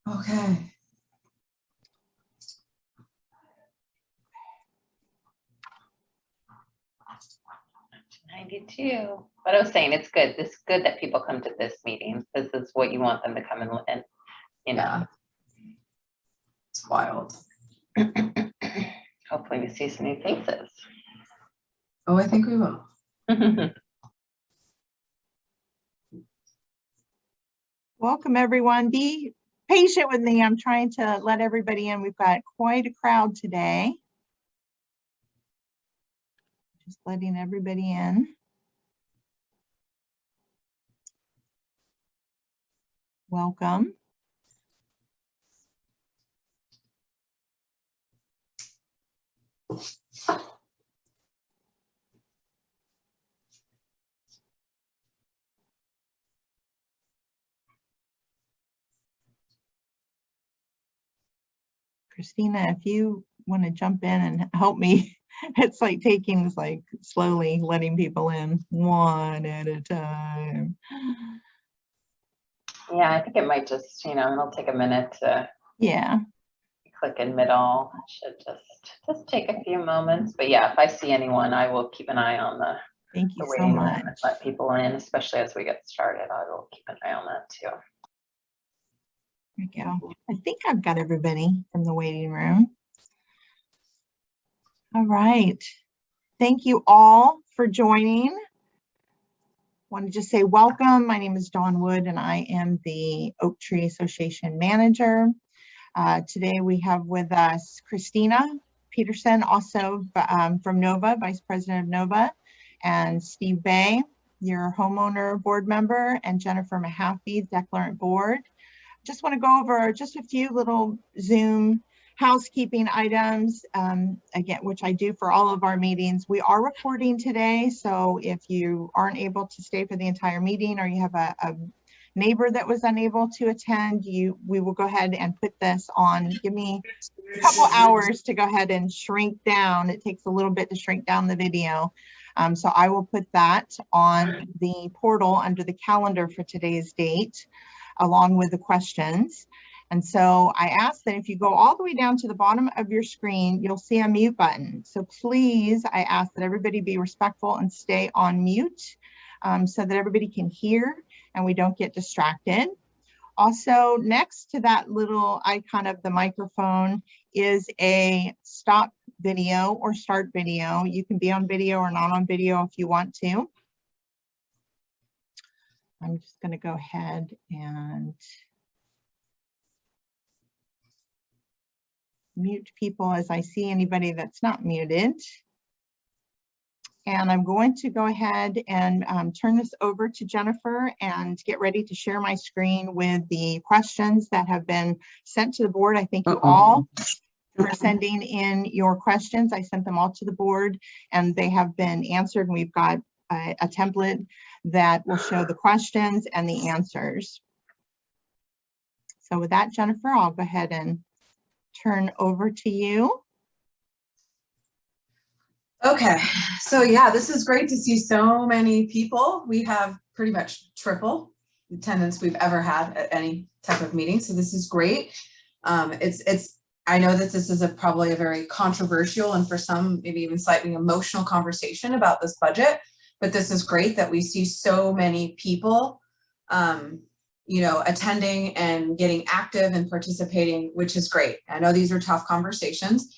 Okay. '92. But I was saying it's good. It's good that people come to this meeting. This is what you want them to come and you know. Yeah. It's wild. Hopefully we see some new faces. Oh, I think we will. Welcome, everyone. Be patient with me. I'm trying to let everybody in. We've got quite a crowd today. Just letting everybody in. Welcome. Christina, if you want to jump in and help me, it's like taking, like slowly letting people in one at a time. Yeah, I think it might just, it'll take a minute to click in middle. It should just take a few moments. But yeah, if I see anyone, I will keep an eye on the Thank you so waiting room much. and let people in, especially as we get started. I will keep an eye on that too. There we go. I think I've got everybody from the waiting room. All right. Thank you all for joining. Want to just say welcome. My name is Dawn Wood and I am the Oaktree Association Manager. Today we have with us Christina Peterson, also from Nova, Vice President of Nova, and Steve Bay, your homeowner board member, and Jennifer Mahaffey, Declarant Board. Just want to go over just a few little Zoom housekeeping items, again, which I do for all of our meetings. We are recording today, so if you aren't able to stay for the entire meeting or you have a neighbor that was unable to attend, we will go ahead and put this on. Give me a couple hours to go ahead and shrink down. It takes a little bit to shrink down the video. So I will put that on the portal under the calendar for today's date, along with the questions. And so I ask that if you go all the way down to the bottom of your screen, you'll see a mute button. So please, I ask that everybody be respectful and stay on mute so that everybody can hear and we don't get distracted. Also, next to that little icon of the microphone is a stop video or start video. You can be on video or not on video if you want to. I'm just going to go ahead and mute people as I see anybody that's not muted. And I'm going to go ahead and turn this over to Jennifer and get ready to share my screen with the questions that have been sent to the board. I thank you all for sending in your questions. I sent them all to the board and they have been answered. And we've got a template that will show the questions and the answers. So with that, Jennifer, I'll go ahead and turn over to you. Okay, so yeah, this is great to see so many people. We have pretty much triple the attendance we've ever had at any type of meeting, so this is great. I know that this is probably a very controversial and for some maybe even slightly emotional conversation about this budget, but this is great that we see so many people attending and getting active and participating, which is great. I know these are tough conversations.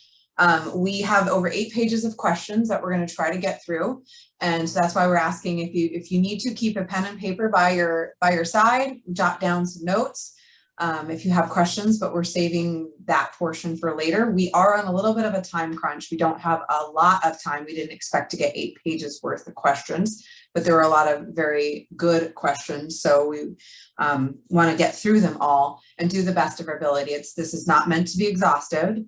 We have over 8 pages of questions that we're going to try to get through. And so that's why we're asking if you need to keep a pen and paper by your side, jot down some notes if you have questions, but we're saving that portion for later. We are on a little bit of a time crunch. We don't have a lot of time. We didn't expect to get 8 pages worth of questions, but there were a lot of very good questions. So we want to get through them all and do the best of our ability. This is not meant to be exhaustive.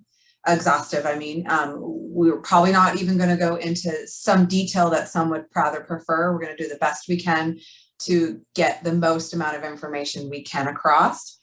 We're probably not even going to go into some detail that some would rather prefer. We're going to do the best we can to get the most amount of information we can across.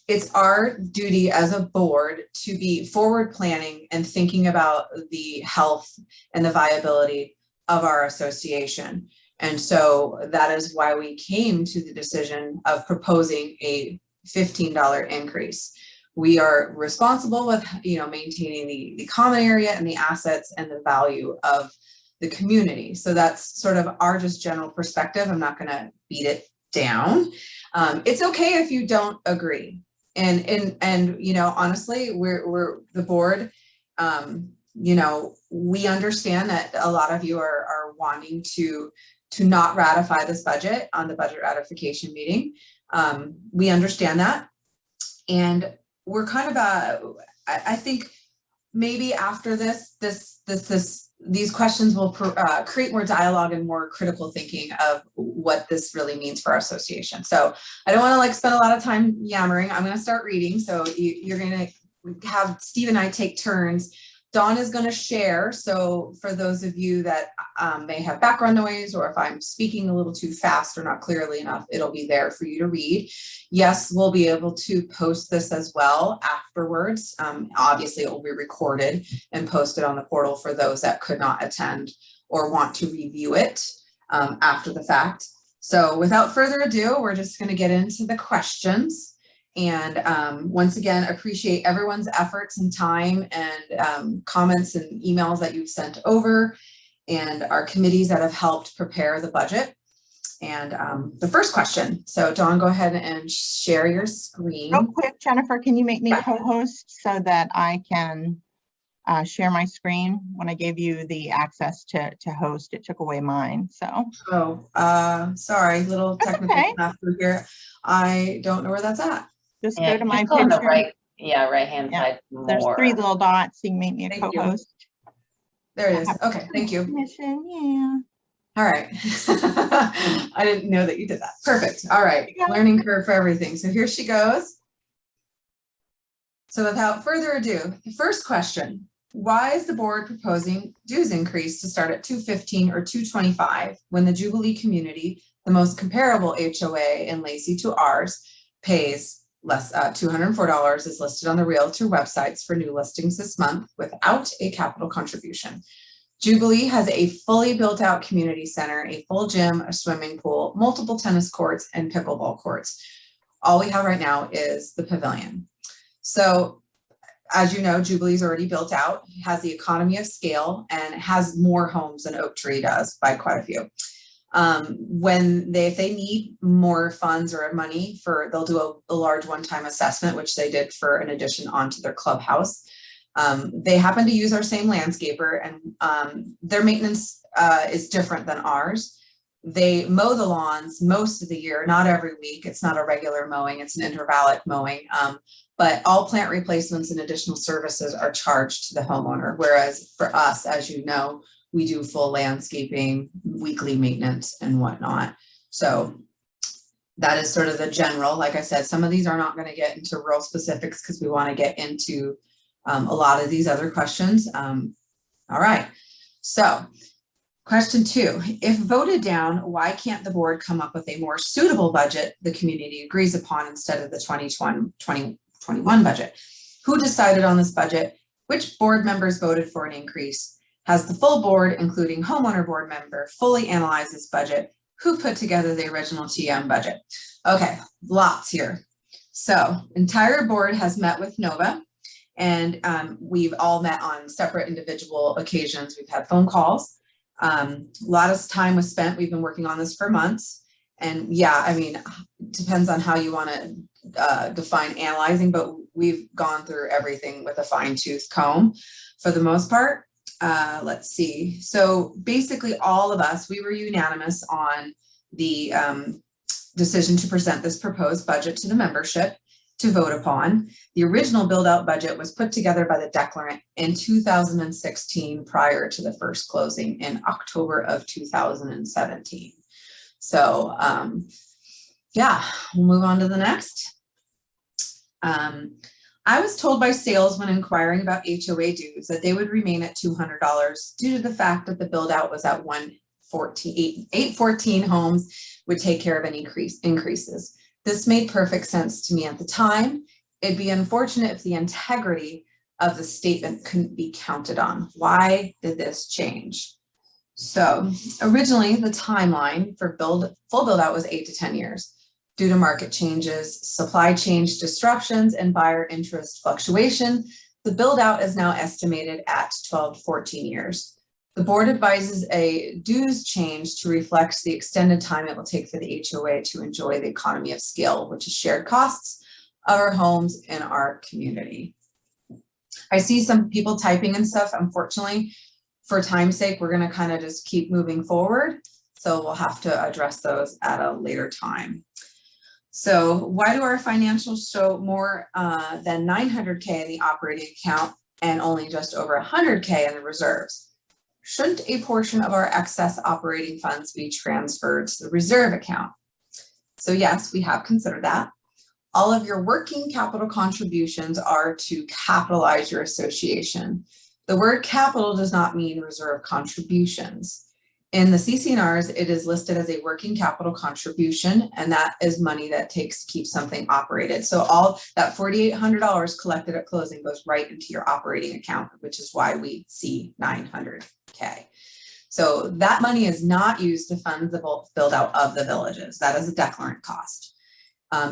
It's our duty as a board to be forward planning and thinking about the health and the viability of our association. And so that is why we came to the decision of proposing a $15 increase. We are responsible with, maintaining the common area and the assets and the value of the community. So that's sort of our just general perspective. I'm not going to beat it down. It's okay if you don't agree. And honestly, we're the board. We understand that a lot of you are wanting to not ratify this budget on the budget ratification meeting. We understand that. And we're kind of I think maybe after these questions will create more dialogue and more critical thinking of what this really means for our association. So I don't want to spend a lot of time yammering. I'm going to start reading. So you're going to have Steve and I take turns. Dawn is going to share. So for those of you that may have background noise, or if I'm speaking a little too fast or not clearly enough, it'll be there for you to read. Yes, we'll be able to post this as well afterwards. Obviously, it will be recorded and posted on the portal for those that could not attend or want to review it after the fact. So without further ado, we're just going to get into the questions. And once again, appreciate everyone's efforts and time and comments and emails that you've sent over, and our committees that have helped prepare the budget. And the first question. So Dawn, go ahead and share your screen. Real quick, Jennifer, can you make me co-host so that I can share my screen? When I gave you the access to host, it took away mine. So. Sorry, little technical stuff through here. I don't know where that's at. Just go to my picture. On the right hand Yeah. side. There's 3 little dots. So you can make me a co-host. There it is. Okay, thank you. Yeah. All right. I didn't know that you did that. Perfect. All right. Learning curve for everything. So here she goes. So without further ado, the first question: why is the board proposing dues increase to start at $215 or $225 when the Jubilee community, the most comparable HOA in Lacey to ours, pays less $204, is listed on the Realtor websites for new listings this month without a capital contribution? Jubilee has a fully built out community center, a full gym, a swimming pool, multiple tennis courts, and pickleball courts. All we have right now is the Pavilion. So as you know, Jubilee's already built out, has the economy of scale, and has more homes than Oaktree does by quite a few. If they need more funds or money they'll do a large one-time assessment, which they did for an addition onto their clubhouse. They happen to use our same landscaper, and their maintenance is different than ours. They mow the lawns most of the year, not every week. It's not a regular mowing, it's an intervallic mowing. But all plant replacements and additional services are charged to the homeowner. Whereas for us, as you know, we do full landscaping, weekly maintenance and whatnot. So that is sort of the general. Like I said, some of these are not going to get into real specifics because we want to get into a lot of these other questions. All right. So question 2, if voted down, why can't the board come up with a more suitable budget the community agrees upon instead of the 2021 budget? Who decided on this budget? Which board members voted for an increase? Has the full board, including homeowner board member, fully analyzed this budget? Who put together the original TM budget? Okay, lots here. So entire board has met with Nova, and we've all met on separate individual occasions. We've had phone calls. A lot of time was spent. We've been working on this for months. And yeah, I mean, it depends on how you want to define analyzing, but we've gone through everything with a fine-tooth comb for the most part. Let's see. So basically all of us, we were unanimous on the decision to present this proposed budget to the membership to vote upon. The original build-out budget was put together by the declarant in 2016 prior to the first closing in October of 2017. So yeah, we'll move on to the next. I was told by sales when inquiring about HOA dues that they would remain at $200 due to the fact that the build out was at 814 homes would take care of any increases. This made perfect sense to me at the time. It'd be unfortunate if the integrity of the statement couldn't be counted on. Why did this change? So originally the timeline for full build out was 8 to 10 years. Due to market changes, supply chain disruptions, and buyer interest fluctuation, the build out is now estimated at 12 to 14 years. The board advises a dues change to reflect the extended time it will take for the HOA to enjoy the economy of scale, which is shared costs of our homes in our community. I see some people typing and stuff. Unfortunately, for time's sake, we're going to kind of just keep moving forward. So we'll have to address those at a later time. So why do our financials show more than 900K in the operating account and only just over 100K in the reserves? Shouldn't a portion of our excess operating funds be transferred to the reserve account? So yes, we have considered that. All of your working capital contributions are to capitalize your association. The word capital does not mean reserve contributions. In the CC&Rs, it is listed as a working capital contribution, and that is money that takes to keep something operated. So all that $4,800 collected at closing goes right into your operating account, which is why we see 900K. So that money is not used to fund the build out of the villages. That is a declarant cost.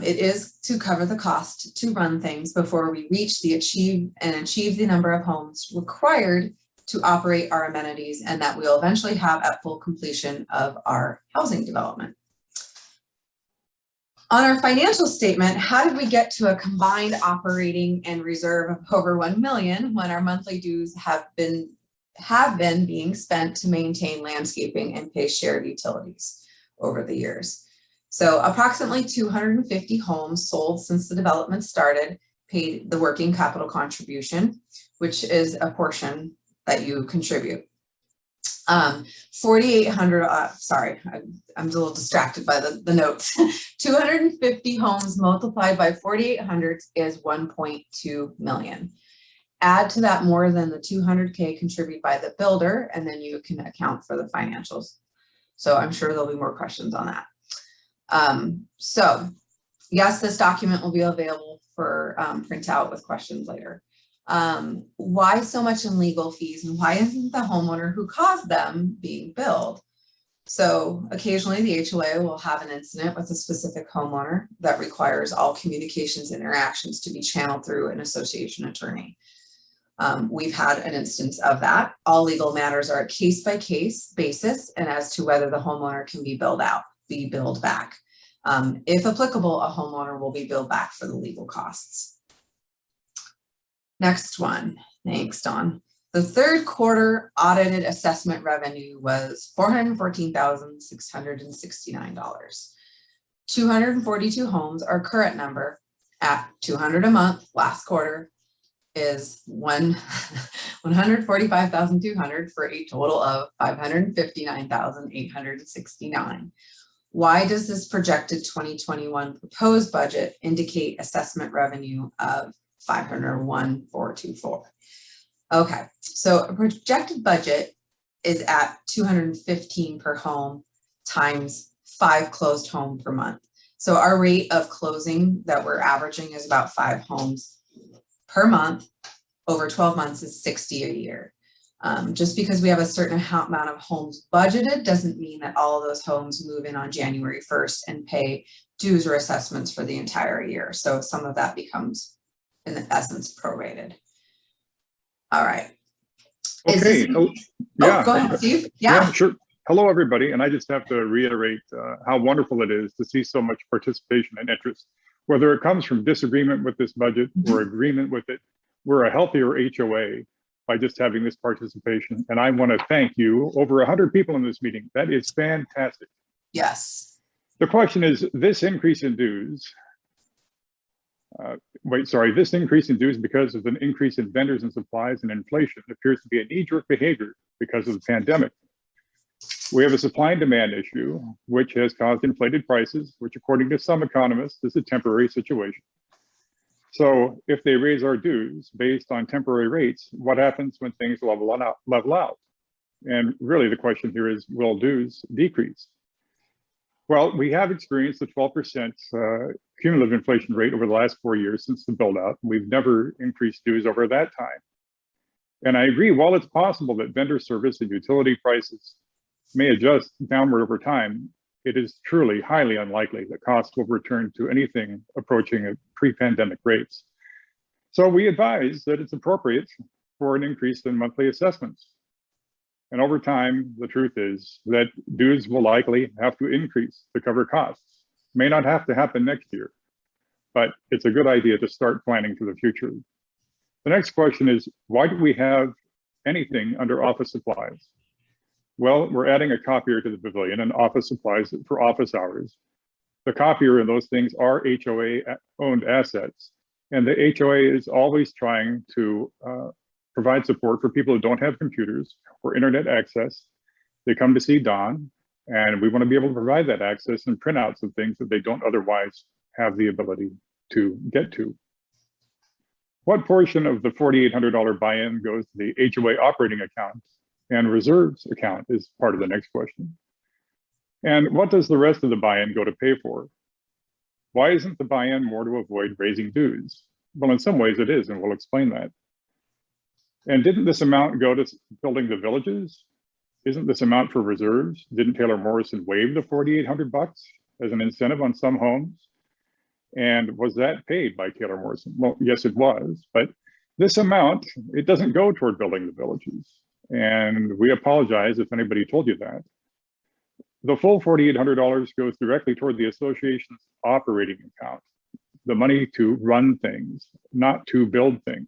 It is to cover the cost to run things before we reach the achieve the number of homes required to operate our amenities, and that we'll eventually have at full completion of our housing development. On our financial statement, how did we get to a combined operating and reserve of over 1 million when our monthly dues have been being spent to maintain landscaping and pay shared utilities over the years? So approximately 250 homes sold since the development started paid the working capital contribution, which is a portion that you contribute. 4,800, sorry, I'm a little distracted by the notes. 250 homes multiplied by 4,800 is 1.2 million. Add to that more than the 200K contributed by the builder, and then you can account for the financials. So I'm sure there'll be more questions on that. So yes, this document will be available for printout with questions later. Why so much in legal fees, and why isn't the homeowner who caused them being billed? So occasionally the HOA will have an incident with a specific homeowner that requires all communications and interactions to be channeled through an association attorney. We've had an instance of that. All legal matters are a case-by-case basis, and as to whether the homeowner can be billed back. If applicable, a homeowner will be billed back for the legal costs. Next one, thanks, Dawn. The third quarter audited assessment revenue was $414,669. 242 homes, our current number at 200 a month. Last quarter is 145,200 for a total of 559,869. Why does this projected 2021 proposed budget indicate assessment revenue of 501,424? Okay, so a projected budget is at 215 per home times 5 closed homes per month. So our rate of closing that we're averaging is about 5 homes per month. Over 12 months is 60 a year. Just because we have a certain amount of homes budgeted doesn't mean that all of those homes move in on January 1st and pay dues or assessments for the entire year. So some of that becomes, in essence, prorated. All right. Okay. Yeah. Go ahead, Steve. Yeah, sure. Hello, everybody. And I just have to reiterate how wonderful it is to see so much participation and interest, whether it comes from disagreement with this budget or agreement with it. We're a healthier HOA by just having this participation. And I want to thank you. Over 100 people in this meeting. That is fantastic. Yes. The question is, this increase in dues, this increase in dues because of an increase in vendors and supplies and inflation appears to be a knee-jerk behavior because of the pandemic. We have a supply and demand issue, which has caused inflated prices, which according to some economists is a temporary situation. So if they raise our dues based on temporary rates, what happens when things level out? And really the question here is, will dues decrease? Well, we have experienced a 12% cumulative inflation rate over the last 4 years since the build out. We've never increased dues over that time. And I agree, while it's possible that vendor service and utility prices may adjust downward over time, it is truly highly unlikely that costs will return to anything approaching pre-pandemic rates. So we advise that it's appropriate for an increase in monthly assessments. And over time, the truth is that dues will likely have to increase to cover costs. May not have to happen next year, but it's a good idea to start planning for the future. The next question is, why do we have anything under office supplies? Well, we're adding a copier to the Pavilion and office supplies for office hours. The copier and those things are HOA-owned assets, and the HOA is always trying to provide support for people who don't have computers or internet access. They come to see Don, and we want to be able to provide that access and printouts of things that they don't otherwise have the ability to get to. What portion of the $4,800 buy-in goes to the HOA operating account and reserves account is part of the next question. And what does the rest of the buy-in go to pay for? Why isn't the buy-in more to avoid raising dues? Well, in some ways it is, and we'll explain that. And didn't this amount go to building the villages? Isn't this amount for reserves? Didn't Taylor Morrison waive the $4,800 as an incentive on some homes? And was that paid by Taylor Morrison? Well, yes, it was, but this amount, it doesn't go toward building the villages. And we apologize if anybody told you that. The full $4,800 goes directly toward the association's operating account, the money to run things, not to build things.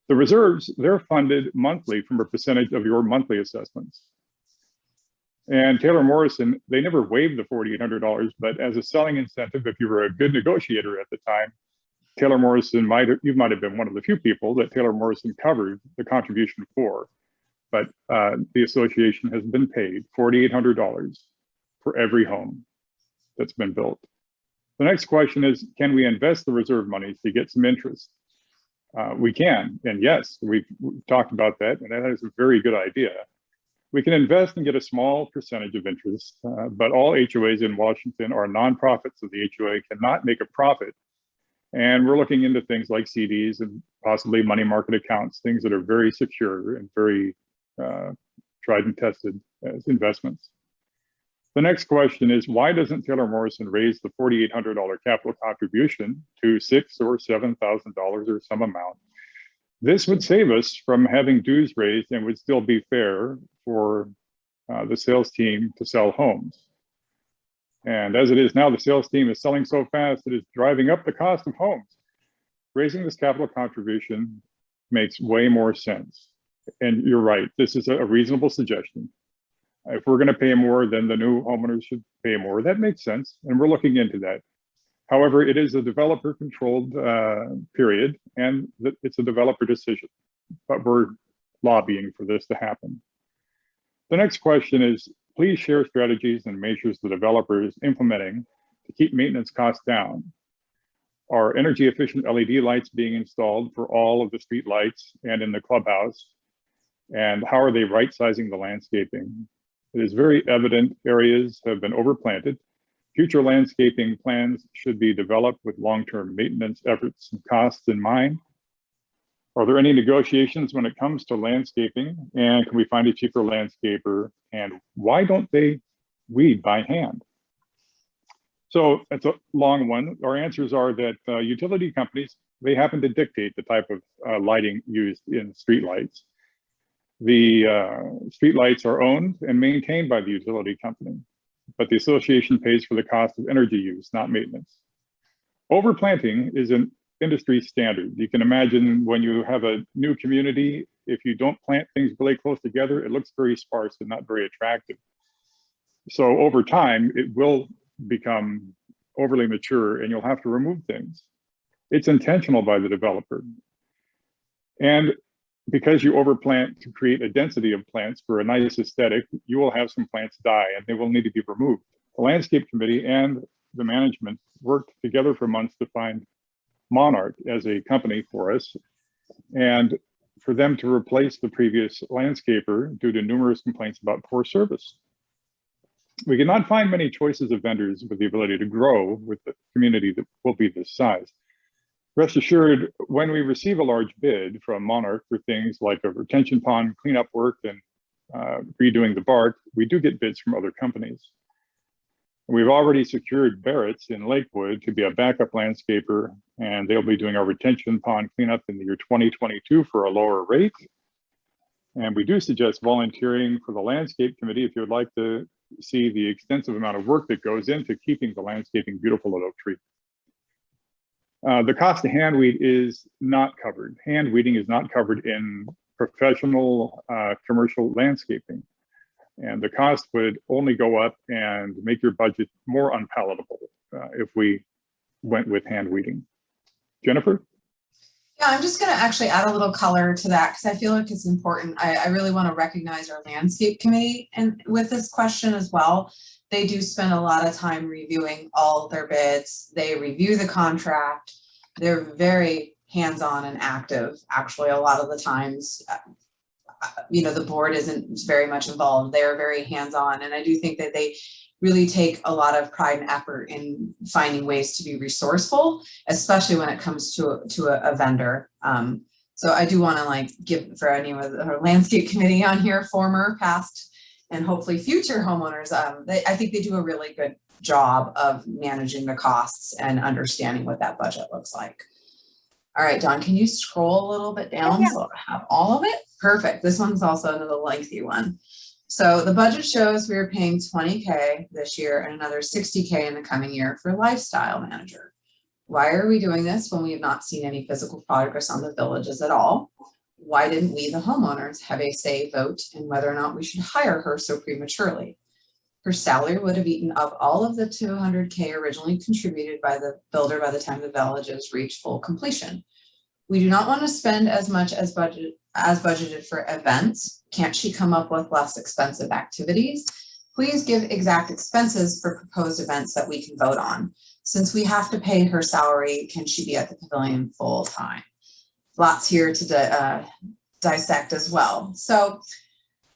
The reserves, they're funded monthly from a percentage of your monthly assessments. And Taylor Morrison, they never waived the $4,800, but as a selling incentive, if you were a good negotiator at the time, Taylor Morrison you might have been one of the few people that Taylor Morrison covered the contribution for. But the association has been paid $4,800 for every home that's been built. The next question is, can we invest the reserve monies to get some interest? We can, and yes, we've talked about that, and that is a very good idea. We can invest and get a small percentage of interest, but all HOAs in Washington are nonprofits, so the HOA cannot make a profit. And we're looking into things like CDs and possibly money market accounts, things that are very secure and very tried and tested as investments. The next question is, why doesn't Taylor Morrison raise the $4,800 capital contribution to $6,000 or $7,000 or some amount? This would save us from having dues raised and would still be fair for the sales team to sell homes. And as it is now, the sales team is selling so fast, it is driving up the cost of homes. Raising this capital contribution makes way more sense. And you're right, this is a reasonable suggestion. If we're going to pay more, then the new homeowners should pay more. That makes sense, and we're looking into that. However, it is a developer-controlled period, and it's a developer decision, but we're lobbying for this to happen. The next question is, please share strategies and measures the developer is implementing to keep maintenance costs down. Are energy-efficient LED lights being installed for all of the street lights and in the clubhouse? And how are they right-sizing the landscaping? It is very evident areas have been overplanted. Future landscaping plans should be developed with long-term maintenance efforts and costs in mind. Are there any negotiations when it comes to landscaping? And can we find a cheaper landscaper? And why don't they weed by hand? So it's a long one. Our answers are that utility companies, they happen to dictate the type of lighting used in streetlights. The streetlights are owned and maintained by the utility company, but the association pays for the cost of energy use, not maintenance. Overplanting is an industry standard. You can imagine when you have a new community, if you don't plant things really close together, it looks very sparse and not very attractive. So over time, it will become overly mature and you'll have to remove things. It's intentional by the developer. And because you overplant to create a density of plants for a nice aesthetic, you will have some plants die and they will need to be removed. The landscape committee and the management worked together for months to find Monarch as a company for us, and for them to replace the previous landscaper due to numerous complaints about poor service. We cannot find many choices of vendors with the ability to grow with the community that will be this size. Rest assured, when we receive a large bid from Monarch for things like a retention pond cleanup work and redoing the bark, we do get bids from other companies. We've already secured Barrett's in Lakewood to be a backup landscaper, and they'll be doing our retention pond cleanup in the year 2022 for a lower rate. And we do suggest volunteering for the landscape committee if you would like to see the extensive amount of work that goes into keeping the landscaping beautiful at Oaktree. The cost of hand weed is not covered. Hand weeding is not covered in professional commercial landscaping. And the cost would only go up and make your budget more unpalatable if we went with hand weeding. Jennifer? Yeah, I'm just going to actually add a little color to that because I feel like it's important. I really want to recognize our landscape committee and with this question as well. They do spend a lot of time reviewing all their bids. They review the contract. They're very hands-on and active. Actually, a lot of the times, you know, the board isn't very much involved. They're very hands-on. And I do think that they really take a lot of pride and effort in finding ways to be resourceful, especially when it comes to a vendor. So I do want to like give for any of the landscape committee on here, former, past, and hopefully future homeowners. I think they do a really good job of managing the costs and understanding what that budget looks like. All right, Dawn, can you scroll a little bit down so I have all of it? Perfect. This one's also another lengthy one. So the budget shows we are paying $20K this year and another $60K in the coming year for lifestyle manager. Why are we doing this when we have not seen any physical progress on the villages at all? Why didn't we, the homeowners, have a vote in whether or not we should hire her so prematurely? Her salary would have eaten up all of the $200K originally contributed by the builder by the time the villages reach full completion. We do not want to spend as much as budgeted for events. Can't she come up with less expensive activities? Please give exact expenses for proposed events that we can vote on. Since we have to pay her salary, can she be at the pavilion full time? Lots here to dissect as well. So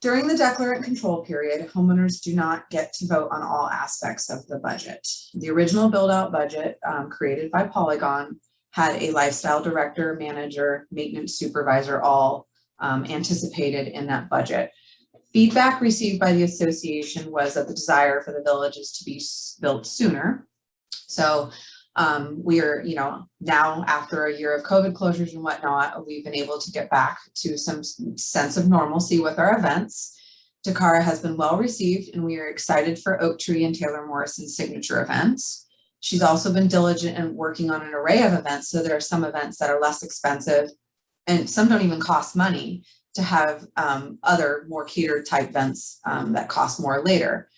during the declarant control period, homeowners do not get to vote on all aspects of the budget. The original build out budget created by Polygon had a lifestyle director, manager, maintenance supervisor, all anticipated in that budget. Feedback received by the association was that the desire for the villages to be built sooner. So we are, you know, now after a year of COVID closures and whatnot, we've been able to get back to some sense of normalcy with our events. Takara has been well received and we are excited for Oaktree and Taylor Morrison's signature events. She's also been diligent in working on an array of events. So there are some events that are less expensive and some don't even cost money to have other more catered type events that cost more later.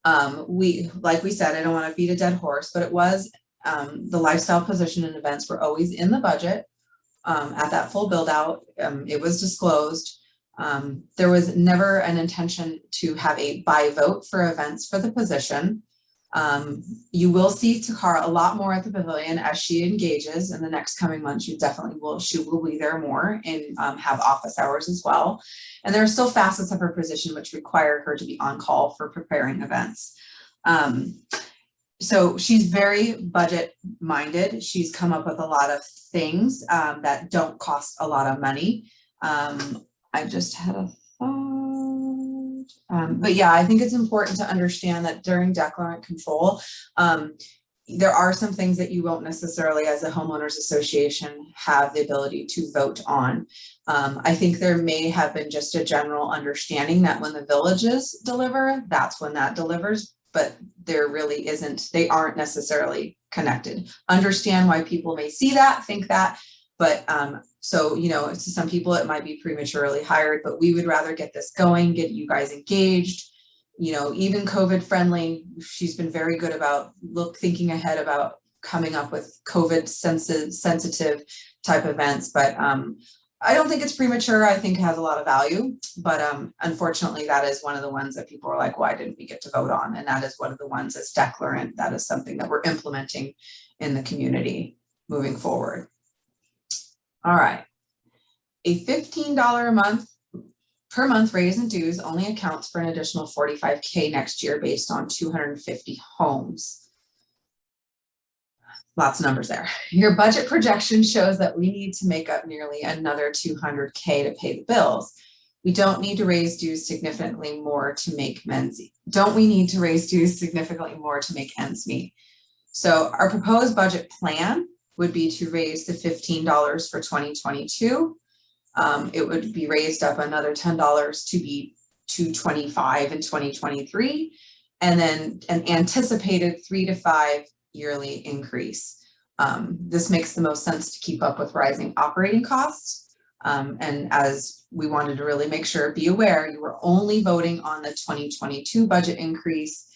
Like we said, I don't want to beat a dead horse, but it was the lifestyle position and events were always in the budget at that full build out. It was disclosed. There was never an intention to have a by vote for events for the position. You will see Takara a lot more at the pavilion as she engages in the next coming months. You definitely will. She will be there more and have office hours as well. And there are still facets of her position which require her to be on call for preparing events. So she's very budget minded. She's come up with a lot of things that don't cost a lot of money. I just had a thought. But yeah, I think it's important to understand that during declarant control, there are some things that you won't necessarily as a homeowners association have the ability to vote on. I think there may have been just a general understanding that when the villages deliver, that's when that delivers, but there really isn't, they aren't necessarily connected. Understand why people may see that, think that, but so, you know, to some people it might be prematurely hired, but we would rather get this going, get you guys engaged, you know, even COVID friendly. She's been very good about thinking ahead about coming up with COVID sensitive type events, but I don't think it's premature. I think it has a lot of value, but unfortunately that is one of the ones that people are like, why didn't we get to vote on? And that is one of the ones that's declarant. That is something that we're implementing in the community moving forward. All right, a $15 per month raise in dues only accounts for an additional $45K next year based on 250 homes. Lots of numbers there. Your budget projection shows that we need to make up nearly another $200K to pay the bills. We don't need to raise dues significantly more to make don't we need to raise dues significantly more to make ends meet? So our proposed budget plan would be to raise the $15 for 2022. It would be raised up another $10 to be $225 in 2023, and then an anticipated 3 to 5 yearly increase. This makes the most sense to keep up with rising operating costs. And as we wanted to really make sure, be aware, you were only voting on the 2022 budget increase.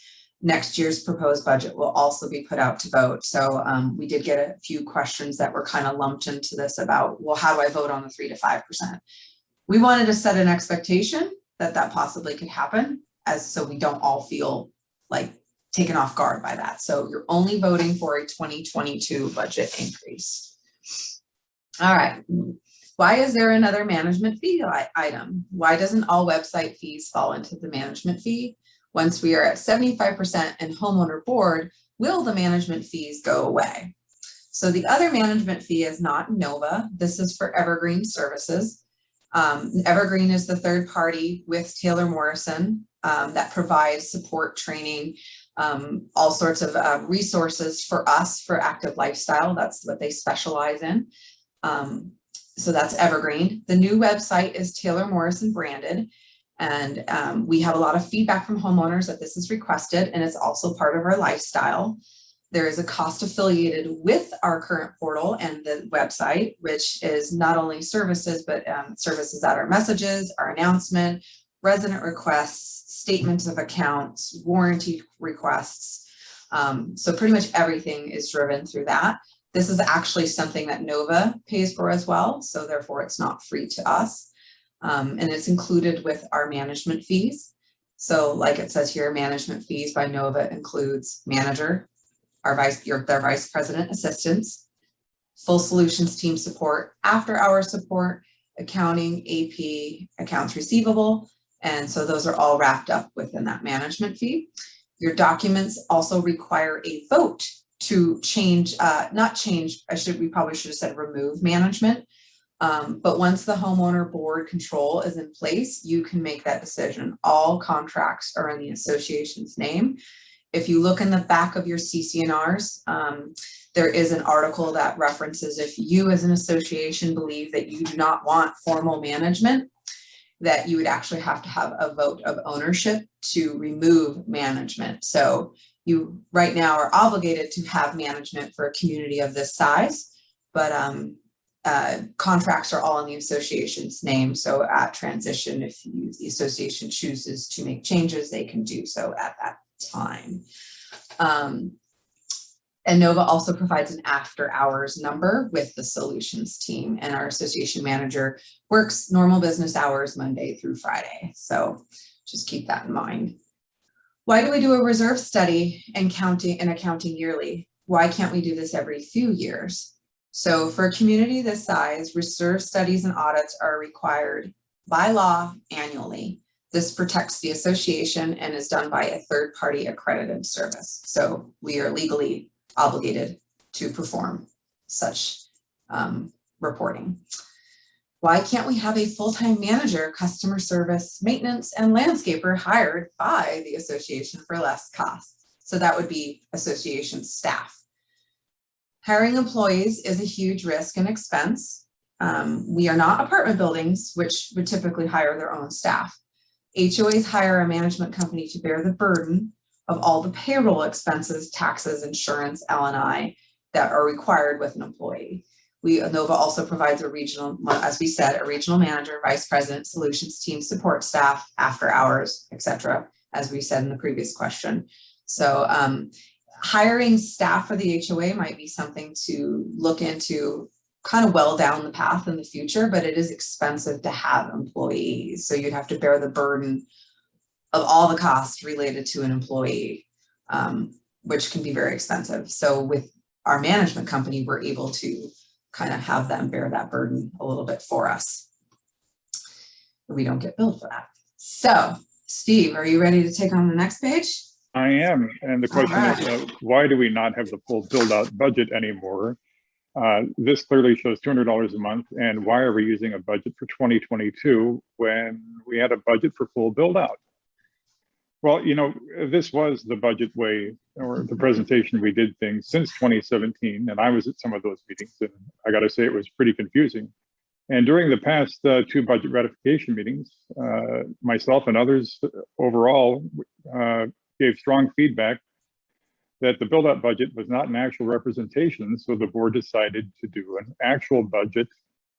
Next year's proposed budget will also be put out to vote. So we did get a few questions that were kind of lumped into this about, well, how do I vote on the 3 to 5%? We wanted to set an expectation that that possibly could happen, so we don't all feel like taken off guard by that. So you're only voting for a 2022 budget increase. All right. Why is there another management fee item? Why doesn't all website fees fall into the management fee? Once we are at 75% and homeowner board, will the management fees go away? So the other management fee is not Nova. This is for Evergreen Services. Evergreen is the third party with Taylor Morrison that provides support, training, all sorts of resources for us for active lifestyle. That's what they specialize in. So that's Evergreen. The new website is Taylor Morrison branded. And we have a lot of feedback from homeowners that this is requested, and it's also part of our lifestyle. There is a cost affiliated with our current portal and the website, which is not only services, but services that are messages, our announcement, resident requests, statements of accounts, warranty requests. So pretty much everything is driven through that. This is actually something that Nova pays for as well, so therefore it's not free to us. And it's included with our management fees. So like it says here, management fees by Nova includes manager, their vice president assistants, full solutions team support, after hours support, accounting, AP, accounts receivable. And so those are all wrapped up within that management fee. Your documents also require a vote to change, we probably should have said remove management. But once the homeowner board control is in place, you can make that decision. All contracts are in the association's name. If you look in the back of your CC&Rs, there is an article that references if you as an association believe that you do not want formal management, that you would actually have to have a vote of ownership to remove management. So you right now are obligated to have management for a community of this size, but contracts are all in the association's name. So at transition, if the association chooses to make changes, they can do so at that time. And Nova also provides an after hours number with the solutions team, and our association manager works normal business hours Monday through Friday. So just keep that in mind. Why do we do a reserve study and accounting yearly? Why can't we do this every few years? So for a community this size, reserve studies and audits are required by law annually. This protects the association and is done by a third-party accredited service. So we are legally obligated to perform such reporting. Why can't we have a full-time manager, customer service, maintenance, and landscaper hired by the association for less cost? So that would be association staff. Hiring employees is a huge risk and expense. We are not apartment buildings, which would typically hire their own staff. HOAs hire a management company to bear the burden of all the payroll expenses, taxes, insurance, L&I that are required with an employee. Nova also provides a regional, as we said, a regional manager, vice president, solutions team, support staff, after hours, etc., as we said in the previous question. So hiring staff for the HOA might be something to look into kind of well down the path in the future, but it is expensive to have employees. So you'd have to bear the burden of all the costs related to an employee, which can be very expensive. So with our management company, we're able to kind of have them bear that burden a little bit for us. We don't get billed for that. So Steve, are you ready to take on the next page? I am. And the question is, why do we not have the full build out budget anymore? This clearly shows $200 a month. And why are we using a budget for 2022 when we had a budget for full build out? Well, you know, this was the budget way or the presentation we did things since 2017. And I was at some of those meetings, and I got to say it was pretty confusing. And during the past two budget ratification meetings, myself and others overall gave strong feedback that the build-out budget was not an actual representation. So the board decided to do an actual budget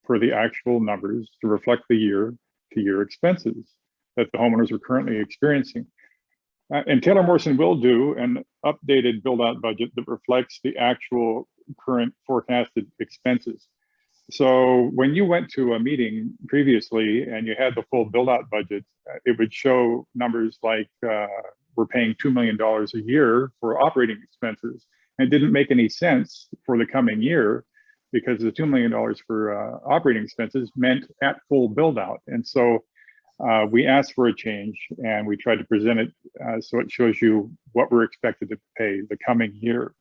for the actual numbers to reflect the year-to-year expenses that the homeowners are currently experiencing. And Taylor Morrison will do an updated build-out budget that reflects the actual current forecasted expenses. So when you went to a meeting previously and you had the full build-out budget, it would show numbers like we're paying $2 million a year for operating expenses. And it didn't make any sense for the coming year because the $2 million for operating expenses meant at full build-out. And so we asked for a change, and we tried to present it so it shows you what we're expected to pay the coming year.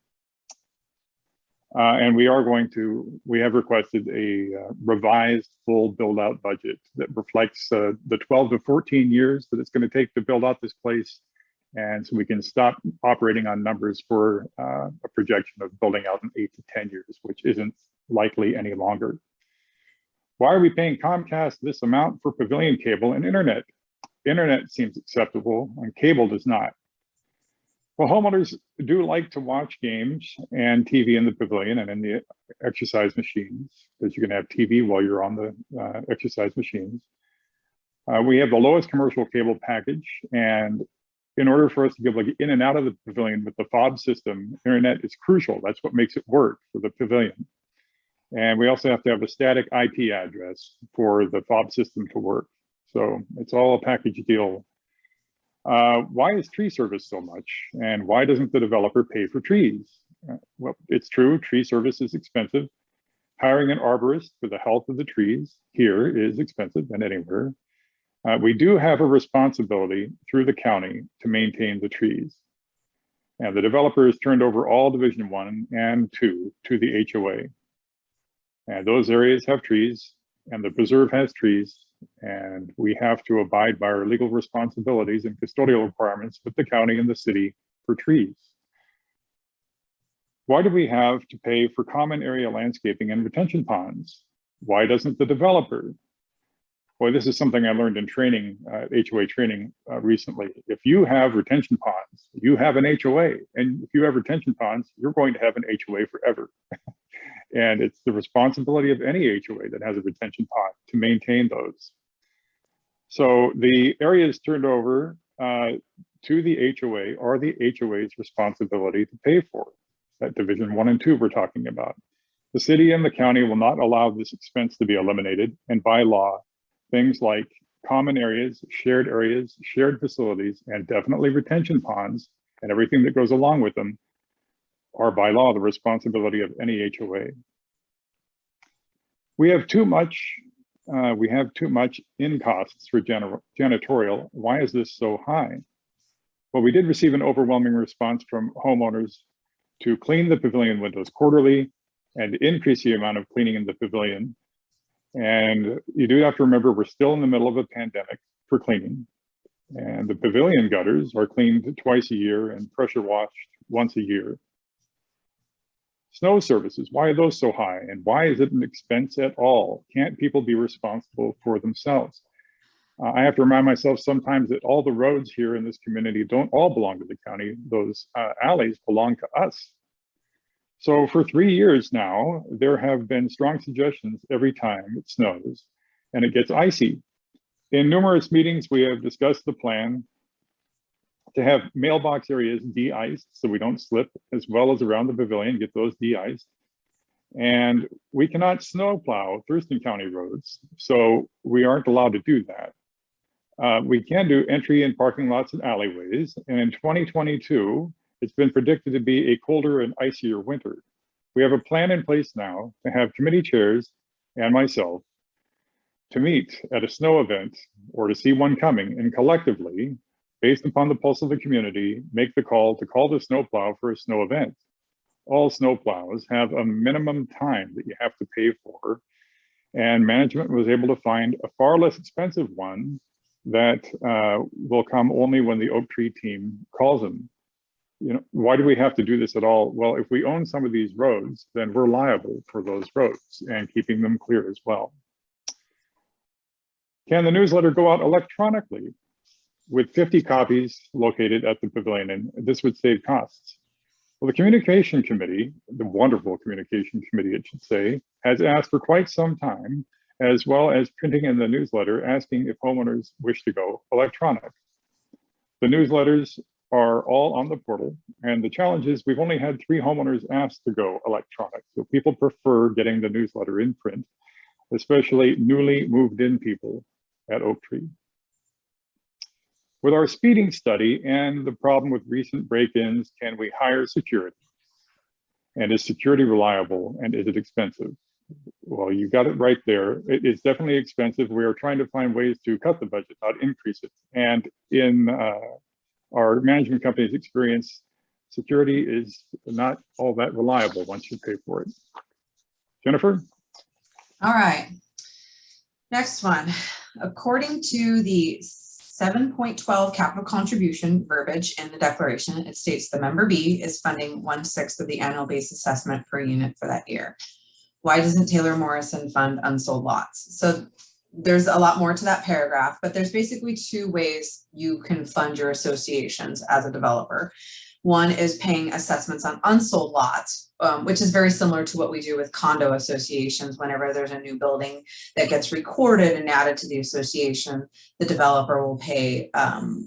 And we have requested a revised full build out budget that reflects the 12 to 14 years that it's going to take to build out this place. And so we can stop operating on numbers for a projection of building out in 8 to 10 years, which isn't likely any longer. Why are we paying Comcast this amount for Pavilion cable and internet? Internet seems acceptable and cable does not. Well, homeowners do like to watch games and TV in the pavilion and in the exercise machines, because you can have TV while you're on the exercise machines. We have the lowest commercial cable package, and in order for us to be able to get in and out of the pavilion with the fob system, internet is crucial. That's what makes it work for the pavilion. And we also have to have a static IP address for the fob system to work. So it's all a package deal. Why is tree service so much? And why doesn't the developer pay for trees? Well, it's true, tree service is expensive. Hiring an arborist for the health of the trees here is expensive than anywhere. We do have a responsibility through the county to maintain the trees. And the developer has turned over all Division 1 and 2 to the HOA. And those areas have trees, and the preserve has trees, and we have to abide by our legal responsibilities and custodial requirements with the county and the city for trees. Why do we have to pay for common area landscaping and retention ponds? Why doesn't the developer? Boy, this is something I learned in training, HOA training recently. If you have retention ponds, you have an HOA, and if you have retention ponds, you're going to have an HOA forever. And it's the responsibility of any HOA that has a retention pond to maintain those. So the areas turned over to the HOA are the HOA's responsibility to pay for. That Division 1 and 2 we're talking about. The city and the county will not allow this expense to be eliminated, and by law, things like common areas, shared facilities, and definitely retention ponds and everything that goes along with them are by law the responsibility of any HOA. We have too much in costs for janitorial. Why is this so high? Well, we did receive an overwhelming response from homeowners to clean the pavilion windows quarterly and increase the amount of cleaning in the pavilion. And you do have to remember, we're still in the middle of a pandemic for cleaning. And the pavilion gutters are cleaned twice a year and pressure washed once a year. Snow services, why are those so high? And why is it an expense at all? Can't people be responsible for themselves? I have to remind myself sometimes that all the roads here in this community don't all belong to the county. Those alleys belong to us. So for 3 years now, there have been strong suggestions every time it snows and it gets icy. In numerous meetings, we have discussed the plan to have mailbox areas de-iced so we don't slip, as well as around the pavilion, get those de-iced. And we cannot snow plow Thurston County roads, so we aren't allowed to do that. We can do entry and parking lots and alleyways. And in 2022, it's been predicted to be a colder and icier winter. We have a plan in place now to have committee chairs and myself to meet at a snow event or to see one coming, and collectively, based upon the pulse of the community, make the call to call the snowplow for a snow event. all snowplows have a minimum time that you have to pay for, and management was able to find a far less expensive one that will come only when the Oaktree team calls them. You know, why do we have to do this at all? Well, if we own some of these roads, then we're liable for those roads and keeping them clear as well. Can the newsletter go out electronically with 50 copies located at the Pavilion? And this would save costs. Well, the communication committee, the wonderful communication committee, it should say, has asked for quite some time, as well as printing in the newsletter, asking if homeowners wish to go electronic. The newsletters are all on the portal, and the challenge is we've only had 3 homeowners asked to go electronic. So people prefer getting the newsletter in print, especially newly moved in people at Oaktree. With our speeding study and the problem with recent break-ins, can we hire security? And is security reliable, and is it expensive? Well, you got it right there. It is definitely expensive. We are trying to find ways to cut the budget, not increase it. And in our management company's experience, security is not all that reliable once you pay for it. Jennifer? All right. Next one. According to the 7.12 capital contribution verbiage in the declaration, it states the member B is funding 1/6 of the annual base assessment per unit for that year. Why doesn't Taylor Morrison fund unsold lots? So there's a lot more to that paragraph, but there's basically 2 ways you can fund your associations as a developer. One is paying assessments on unsold lots, which is very similar to what we do with condo associations. Whenever there's a new building that gets recorded and added to the association, the developer will pay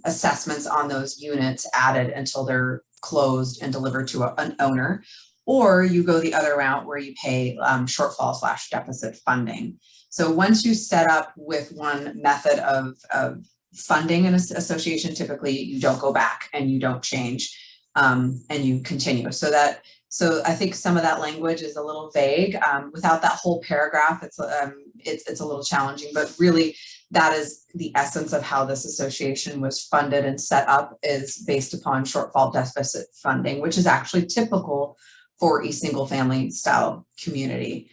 assessments on those units added until they're closed and delivered to an owner. Or you go the other route where you pay shortfall/deficit funding. So once you set up with one method of funding an association, typically you don't go back and you don't change. And you continue. So I think some of that language is a little vague. Without that whole paragraph, it's a little challenging, but really that is the essence of how this association was funded and set up, is based upon shortfall deficit funding, which is actually typical for a single family style community.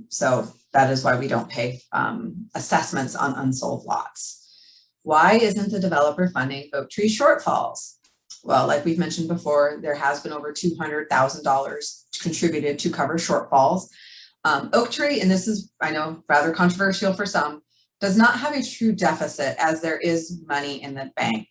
So that is why we don't pay assessments on unsold lots. Why isn't the developer funding Oaktree shortfalls? Well, like we've mentioned before, there has been over $200,000 contributed to cover shortfalls. Oaktree, and this is, I know, rather controversial for some, does not have a true deficit, as there is money in the bank.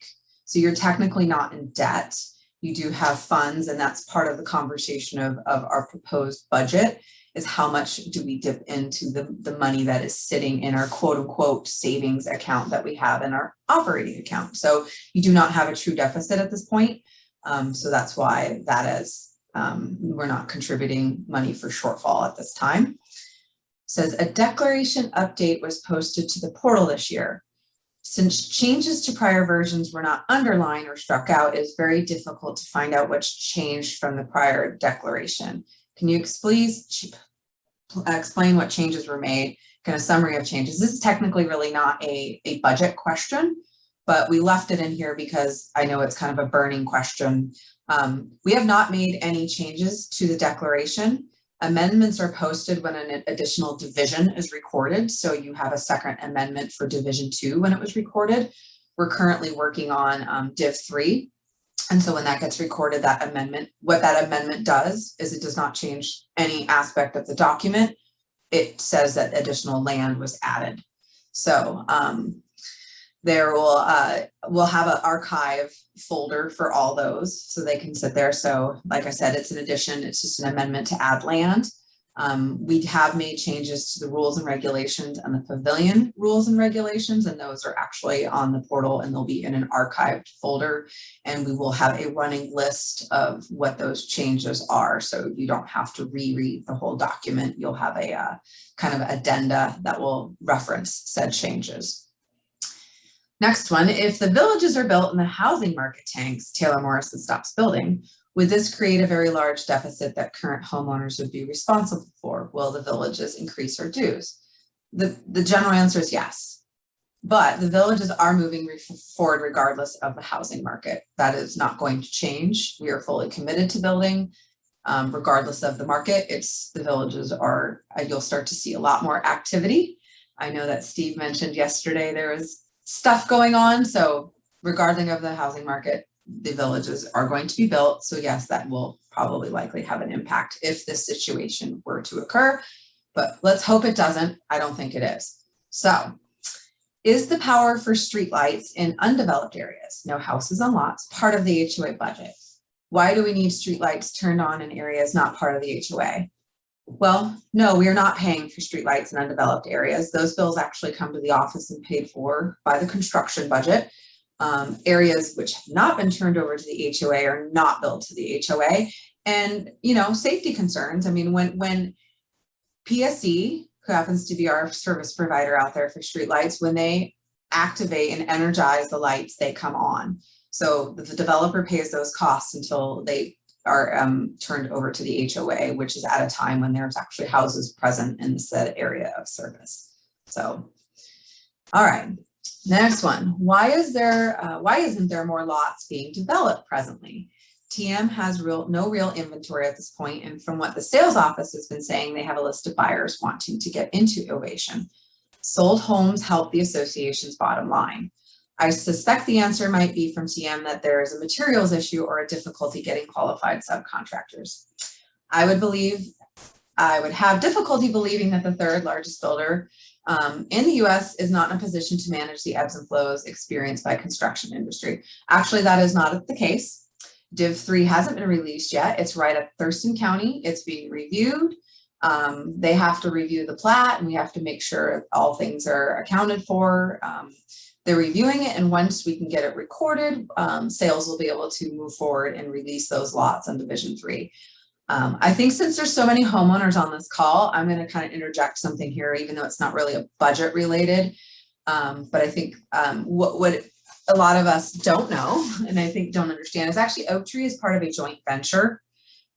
So you're technically not in debt. You do have funds, and that's part of the conversation of our proposed budget, is how much do we dip into the money that is sitting in our quote unquote savings account that we have in our operating account. So you do not have a true deficit at this point. So that's why that is, we're not contributing money for shortfall at this time. It says a declaration update was posted to the portal this year. Since changes to prior versions were not underlined or struck out, it is very difficult to find out what's changed from the prior declaration. Can you please explain what changes were made, kind of summary of changes? This is technically really not a budget question, but we left it in here because I know it's kind of a burning question. We have not made any changes to the declaration. Amendments are posted when an additional division is recorded. So you have a second amendment for Division 2 when it was recorded. We're currently working on Div 3. And so when that gets recorded, that amendment, what that amendment does is it does not change any aspect of the document. It says that additional land was added. So there we'll have an archive folder for all those so they can sit there. So like I said, it's an addition, it's just an amendment to add land. We have made changes to the rules and regulations and the Pavilion rules and regulations, and those are actually on the portal, and they'll be in an archived folder, and we will have a running list of what those changes are. So you don't have to reread the whole document. You'll have a kind of addenda that will reference said changes. Next one, if the villages are built and the housing market tanks, Taylor Morrison stops building, would this create a very large deficit that current homeowners would be responsible for? Will the villages increase their dues? The general answer is yes, but the villages are moving forward regardless of the housing market. That is not going to change. We are fully committed to building. regardless of the market. The villages are, you'll start to see a lot more activity. I know that Steve mentioned yesterday there was stuff going on. So regardless of the housing market, the villages are going to be built. So yes, that will probably likely have an impact if this situation were to occur, but let's hope it doesn't. I don't think it is. So is the power for streetlights in undeveloped areas, no houses and lots, part of the HOA budget? Why do we need streetlights turned on in areas not part of the HOA? Well, no, we are not paying for streetlights in undeveloped areas. Those bills actually come to the office and paid for by the construction budget. Areas which have not been turned over to the HOA are not billed to the HOA. And, safety concerns. I mean, when PSE, who happens to be our service provider out there for streetlights, when they activate and energize the lights, they come on. So the developer pays those costs until they are turned over to the HOA, which is at a time when there's actually houses present in the said area of service. So, all right. Next one, why isn't there more lots being developed presently? TM has no real inventory at this point, and from what the sales office has been saying, they have a list of buyers wanting to get into Ovation. Sold homes help the association's bottom line. I suspect the answer might be from TM that there is a materials issue or a difficulty getting qualified subcontractors. I would have difficulty believing that the third largest builder in the US is not in a position to manage the ebbs and flows experienced by construction industry. Actually, that is not the case. Div 3 hasn't been released yet. It's right at Thurston County. It's being reviewed. They have to review the plat, and we have to make sure all things are accounted for. They're reviewing it, and once we can get it recorded, sales will be able to move forward and release those lots on Division 3. I think since there's so many homeowners on this call, I'm going to kind of interject something here, even though it's not really a budget related. But I think what a lot of us don't know, and I think don't understand, is actually Oaktree is part of a joint venture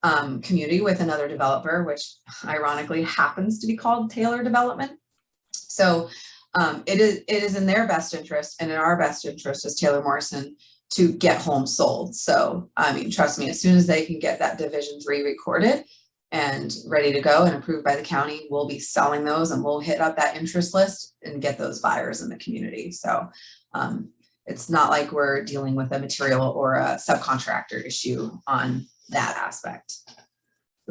community with another developer, which ironically happens to be called Taylor Development. So it is in their best interest and in our best interest as Taylor Morrison to get homes sold. So, I mean, trust me, as soon as they can get that Division 3 recorded and ready to go and approved by the county, we'll be selling those, and we'll hit up that interest list and get those buyers in the community. So it's not like we're dealing with a material or a subcontractor issue on that aspect.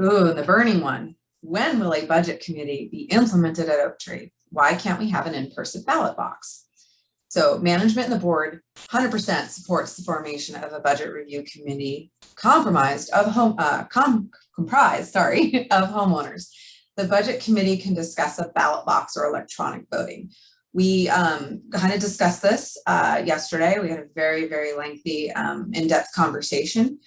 Ooh, the burning one. When will a budget committee be implemented at Oaktree? Why can't we have an in-person ballot box? So management and the board 100% supports the formation of a budget review committee comprised of homeowners. The budget committee can discuss a ballot box or electronic voting. We kind of discussed this yesterday. We had a very, very lengthy in-depth conversation.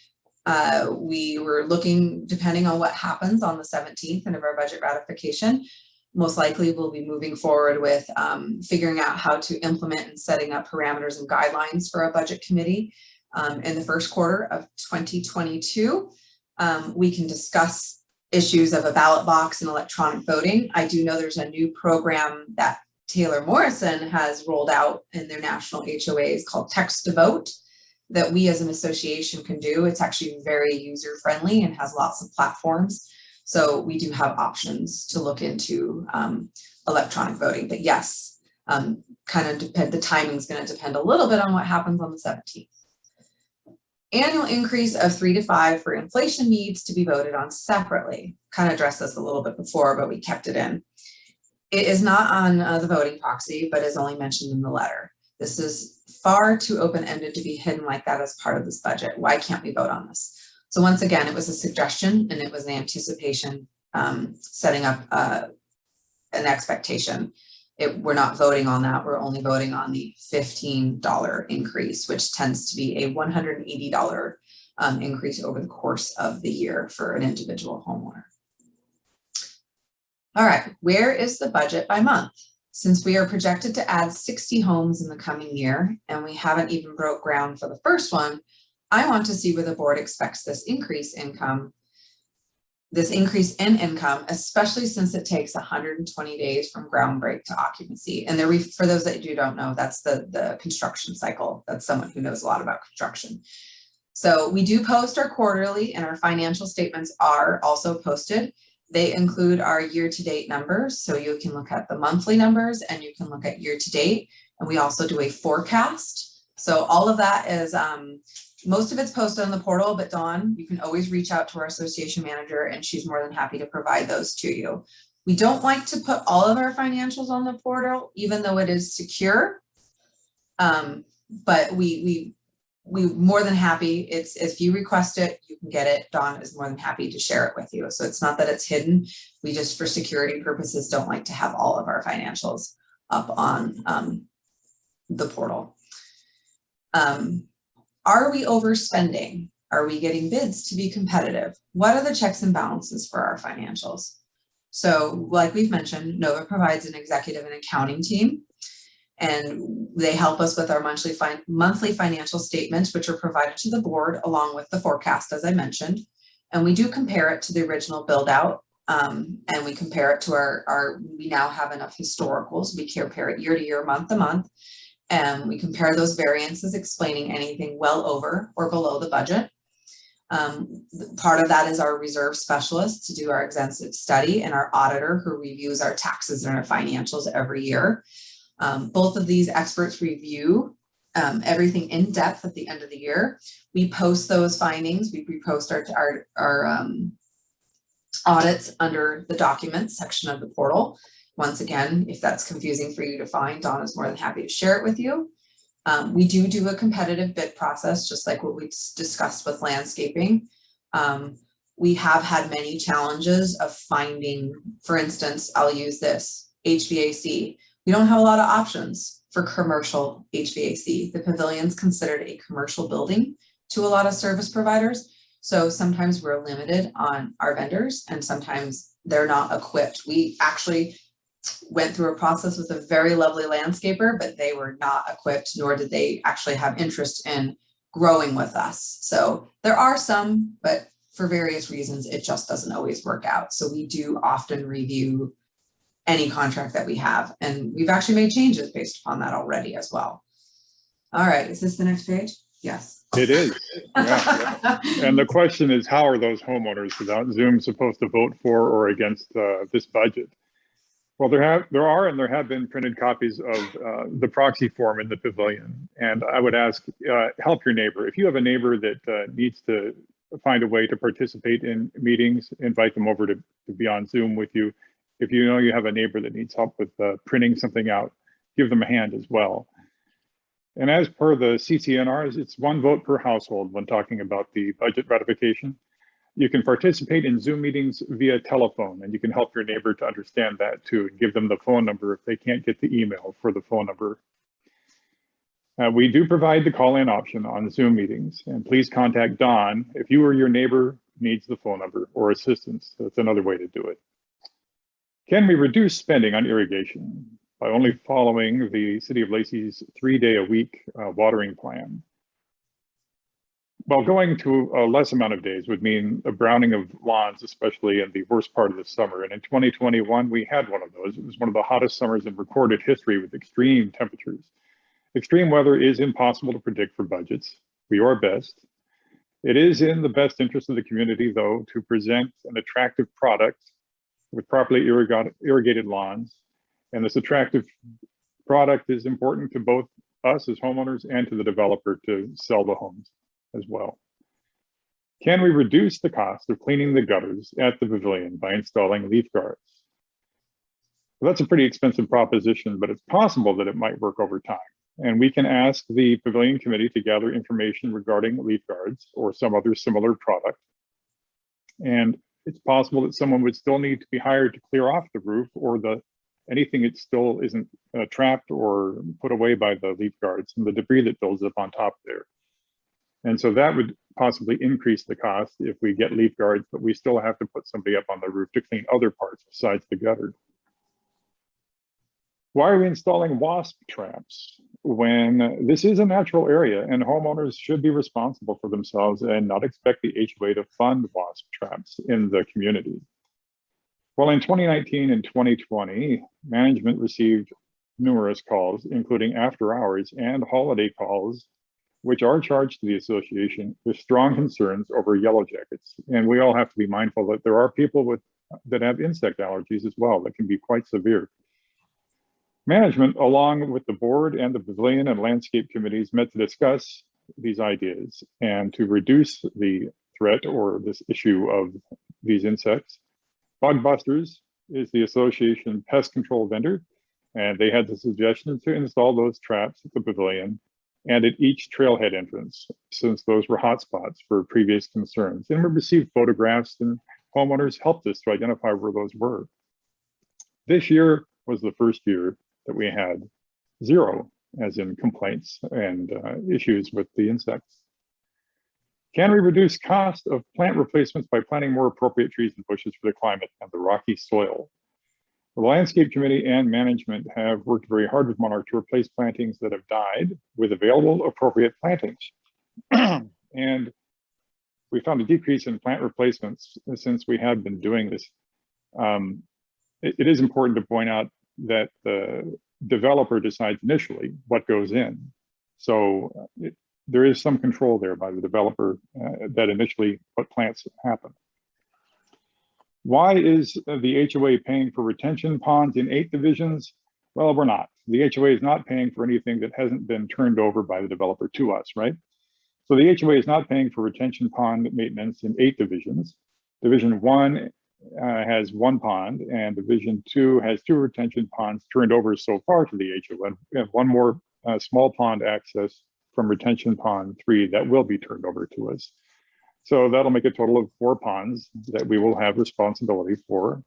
We were looking, depending on what happens on the 17th and of our budget ratification, most likely we'll be moving forward with figuring out how to implement and setting up parameters and guidelines for a budget committee in the first quarter of 2022. We can discuss issues of a ballot box and electronic voting. I do know there's a new program that Taylor Morrison has rolled out in their national HOAs called Text to Vote that we as an association can do. It's actually very user friendly and has lots of platforms. So we do have options to look into electronic voting, but yes, the timing is going to depend a little bit on what happens on the 17th. Annual increase of 3 to 5 for inflation needs to be voted on separately. Kind of addressed this a little bit before, but we kept it in. It is not on the voting proxy, but is only mentioned in the letter. This is far too open-ended to be hidden like that as part of this budget. Why can't we vote on this? So once again, it was a suggestion and it was the anticipation, setting up an expectation. We're not voting on that. We're only voting on the $15 increase, which tends to be a $180 increase over the course of the year for an individual homeowner. All right, where is the budget by month? Since we are projected to add 60 homes in the coming year, and we haven't even broke ground for the first one, I want to see where the board expects this increase in income, especially since it takes 120 days from ground break to occupancy. And for those that you don't know, that's the construction cycle. That's someone who knows a lot about construction. So we do post our quarterly, and our financial statements are also posted. They include our year-to-date numbers, so you can look at the monthly numbers and you can look at year-to-date, and we also do a forecast. So all of that is, most of it's posted on the portal, but Dawn, you can always reach out to our association manager and she's more than happy to provide those to you. We don't like to put all of our financials on the portal, even though it is secure. But we more than happy, it's, if you request it, you can get it. Dawn is more than happy to share it with you. So it's not that it's hidden. We just, for security purposes, don't like to have all of our financials up on the portal. Are we overspending? Are we getting bids to be competitive? What are the checks and balances for our financials? So like we've mentioned, Nova provides an executive and accounting team, and they help us with our monthly financial statements, which are provided to the board along with the forecast, as I mentioned. And we do compare it to the original build out, and we compare it to we now have enough historicals. We compare it year to year, month to month. And we compare those variances, explaining anything well over or below the budget. Part of that is our reserve specialist to do our extensive study, and our auditor who reviews our taxes and our financials every year. Both of these experts review everything in depth at the end of the year. We post those findings. We post our audits under the documents section of the portal. Once again, if that's confusing for you to find, Dawn is more than happy to share it with you. We do a competitive bid process, just like what we discussed with landscaping. We have had many challenges of finding, for instance, I'll use this, HVAC. We don't have a lot of options for commercial HVAC. The Pavilion's considered a commercial building to a lot of service providers. So sometimes we're limited on our vendors and sometimes they're not equipped. We actually went through a process with a very lovely landscaper, but they were not equipped, nor did they actually have interest in growing with us. So there are some, but for various reasons, it just doesn't always work out. So we do often review any contract that we have, and we've actually made changes based upon that already as well. All right, is this the next page? Yes. It is. Yeah. And the question is, how are those homeowners without Zoom supposed to vote for or against this budget? Well, there have been printed copies of the proxy form in the Pavilion. And I would ask, help your neighbor. If you have a neighbor that needs to find a way to participate in meetings, invite them over to be on Zoom with you. If you know you have a neighbor that needs help with printing something out, give them a hand as well. And as per the CCNRs, it's 1 vote per household when talking about the budget ratification. You can participate in Zoom meetings via telephone, and you can help your neighbor to understand that too, and give them the phone number if they can't get the email for the phone number. We do provide the call-in option on Zoom meetings, and please contact Dawn if you or your neighbor needs the phone number or assistance. That's another way to do it. Can we reduce spending on irrigation by only following the City of Lacey's 3-day-a-week watering plan? Well, going to a less amount of days would mean a browning of lawns, especially in the worst part of the summer. And in 2021, we had one of those. It was one of the hottest summers in recorded history with extreme temperatures. Extreme weather is impossible to predict for budgets. We do our best. It is in the best interest of the community, though, to present an attractive product with properly irrigated lawns. And this attractive product is important to both us as homeowners and to the developer to sell the homes as well. Can we reduce the cost of cleaning the gutters at the Pavilion by installing leaf guards? Well, that's a pretty expensive proposition, but it's possible that it might work over time. And we can ask the Pavilion Committee to gather information regarding leaf guards or some other similar product. And it's possible that someone would still need to be hired to clear off the roof or anything that still isn't trapped or put away by the leaf guards and the debris that builds up on top there. And so that would possibly increase the cost if we get leaf guards, but we still have to put somebody up on the roof to clean other parts besides the gutter. Why are we installing wasp traps when this is a natural area and homeowners should be responsible for themselves and not expect the HOA to fund wasp traps in the community? Well, in 2019 and 2020, management received numerous calls, including after hours and holiday calls which are charged to the association with strong concerns over yellow jackets. And we all have to be mindful that there are people that have insect allergies as well that can be quite severe. Management, along with the board and the pavilion and landscape committees, met to discuss these ideas and to reduce the threat or this issue of these insects. Bug Busters is the association pest control vendor, and they had the suggestion to install those traps at the pavilion and at each trailhead entrance, since those were hotspots for previous concerns. And we received photographs, and homeowners helped us to identify where those were. This year was the first year that we had zero, as in complaints and issues with the insects. Can we reduce cost of plant replacements by planting more appropriate trees and bushes for the climate and the rocky soil? The Landscape Committee and management have worked very hard with Monarch to replace plantings that have died with available appropriate plantings. And we found a decrease in plant replacements since we have been doing this. It is important to point out that the developer decides initially what goes in. So there is some control there by the developer that initially what plants happen. Why is the HOA paying for retention ponds in 8 divisions? Well, we're not. The HOA is not paying for anything that hasn't been turned over by the developer to us, right? So the HOA is not paying for retention pond maintenance in 8 divisions. Division 1 has 1 pond, and Division 2 has 2 retention ponds turned over so far to the HOA. We have 1 more small pond access from retention pond 3 that will be turned over to us. So that'll make a total of 4 ponds that we will have responsibility for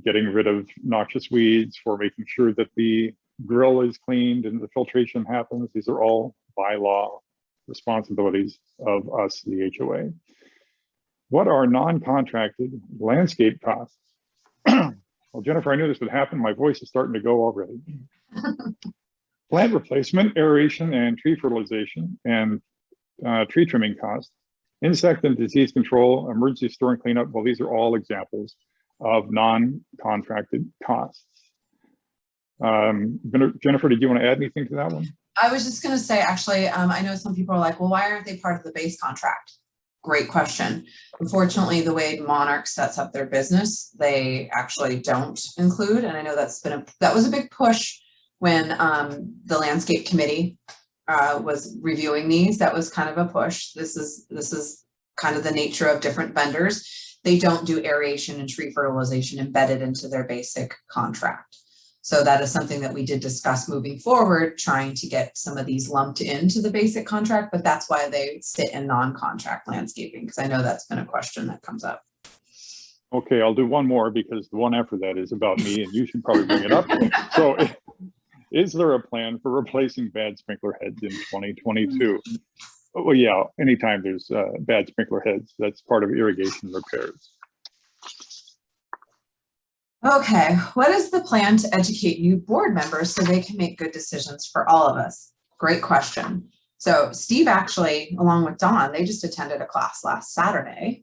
getting rid of noxious weeds, for making sure that the grill is cleaned and the filtration happens. These are all by law responsibilities of us, the HOA. What are non-contracted landscape costs? Well, Jennifer, I knew this would happen. My voice is starting to go already. Plant replacement, aeration, and tree fertilization, and tree trimming costs, insect and disease control, emergency store and cleanup. Well, these are all examples of non-contracted costs. Jennifer, did you want to add anything to that one? I was just going to say, actually, I know some people are like, well, why aren't they part of the base contract? Great question. Unfortunately, the way Monarch sets up their business, they actually don't include. And I know that was a big push when the landscape committee was reviewing these. That was kind of a push. This is kind of the nature of different vendors. They don't do aeration and tree fertilization embedded into their basic contract. So that is something that we did discuss moving forward, trying to get some of these lumped into the basic contract, but that's why they sit in non-contract landscaping, because I know that's been a question that comes up. Okay, I'll do one more because the one after that is about me and you should probably bring it up. So is there a plan for replacing bad sprinkler heads in 2022? Well, yeah, anytime there's bad sprinkler heads, that's part of irrigation repairs. Okay, what is the plan to educate new board members so they can make good decisions for all of us? Great question. So Steve actually, along with Dawn, they just attended a class last Saturday.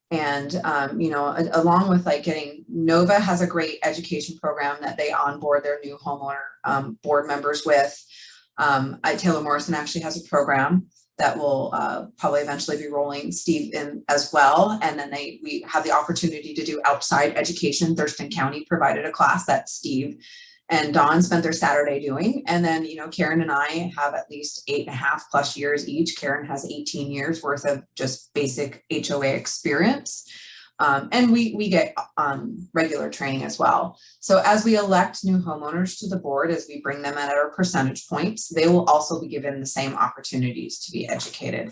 And, you know, along with like Nova has a great education program that they onboard their new homeowner board members with. Taylor Morrison actually has a program that will probably eventually be rolling Steve in as well. And then we have the opportunity to do outside education. Thurston County provided a class that Steve and Dawn spent their Saturday doing. And then, you know, Karen and I have at least 8.5+ years each. Karen has 18 years worth of just basic HOA experience. And we get regular training as well. So as we elect new homeowners to the board, as we bring them at our percentage points, they will also be given the same opportunities to be educated.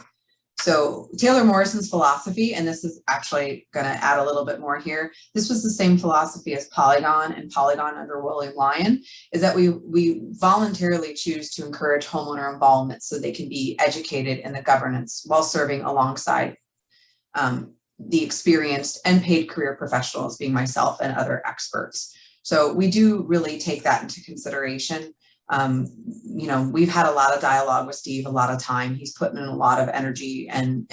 So Taylor Morrison's philosophy, and this is actually going to add a little bit more here, this was the same philosophy as Polygon and Polygon under William Lyon, is that we voluntarily choose to encourage homeowner involvement so they can be educated in the governance while serving alongside the experienced and paid career professionals, being myself and other experts. So we do really take that into consideration. You know, we've had a lot of dialogue with Steve, a lot of time. He's putting in a lot of energy and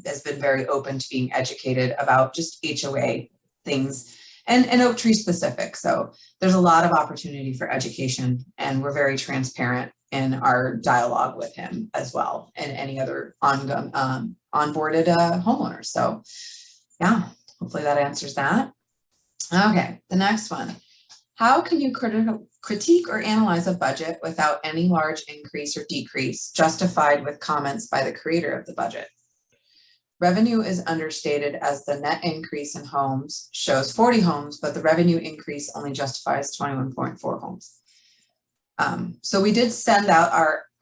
has been very open to being educated about just HOA things and Oaktree specific. So there's a lot of opportunity for education, and we're very transparent in our dialogue with him as well, and any other onboarded homeowners. So yeah, hopefully that answers that. Okay, the next one. How can you critique or analyze a budget without any large increase or decrease justified with comments by the creator of the budget? Revenue is understated as the net increase in homes shows 40 homes, but the revenue increase only justifies 21.4 homes. So we did send out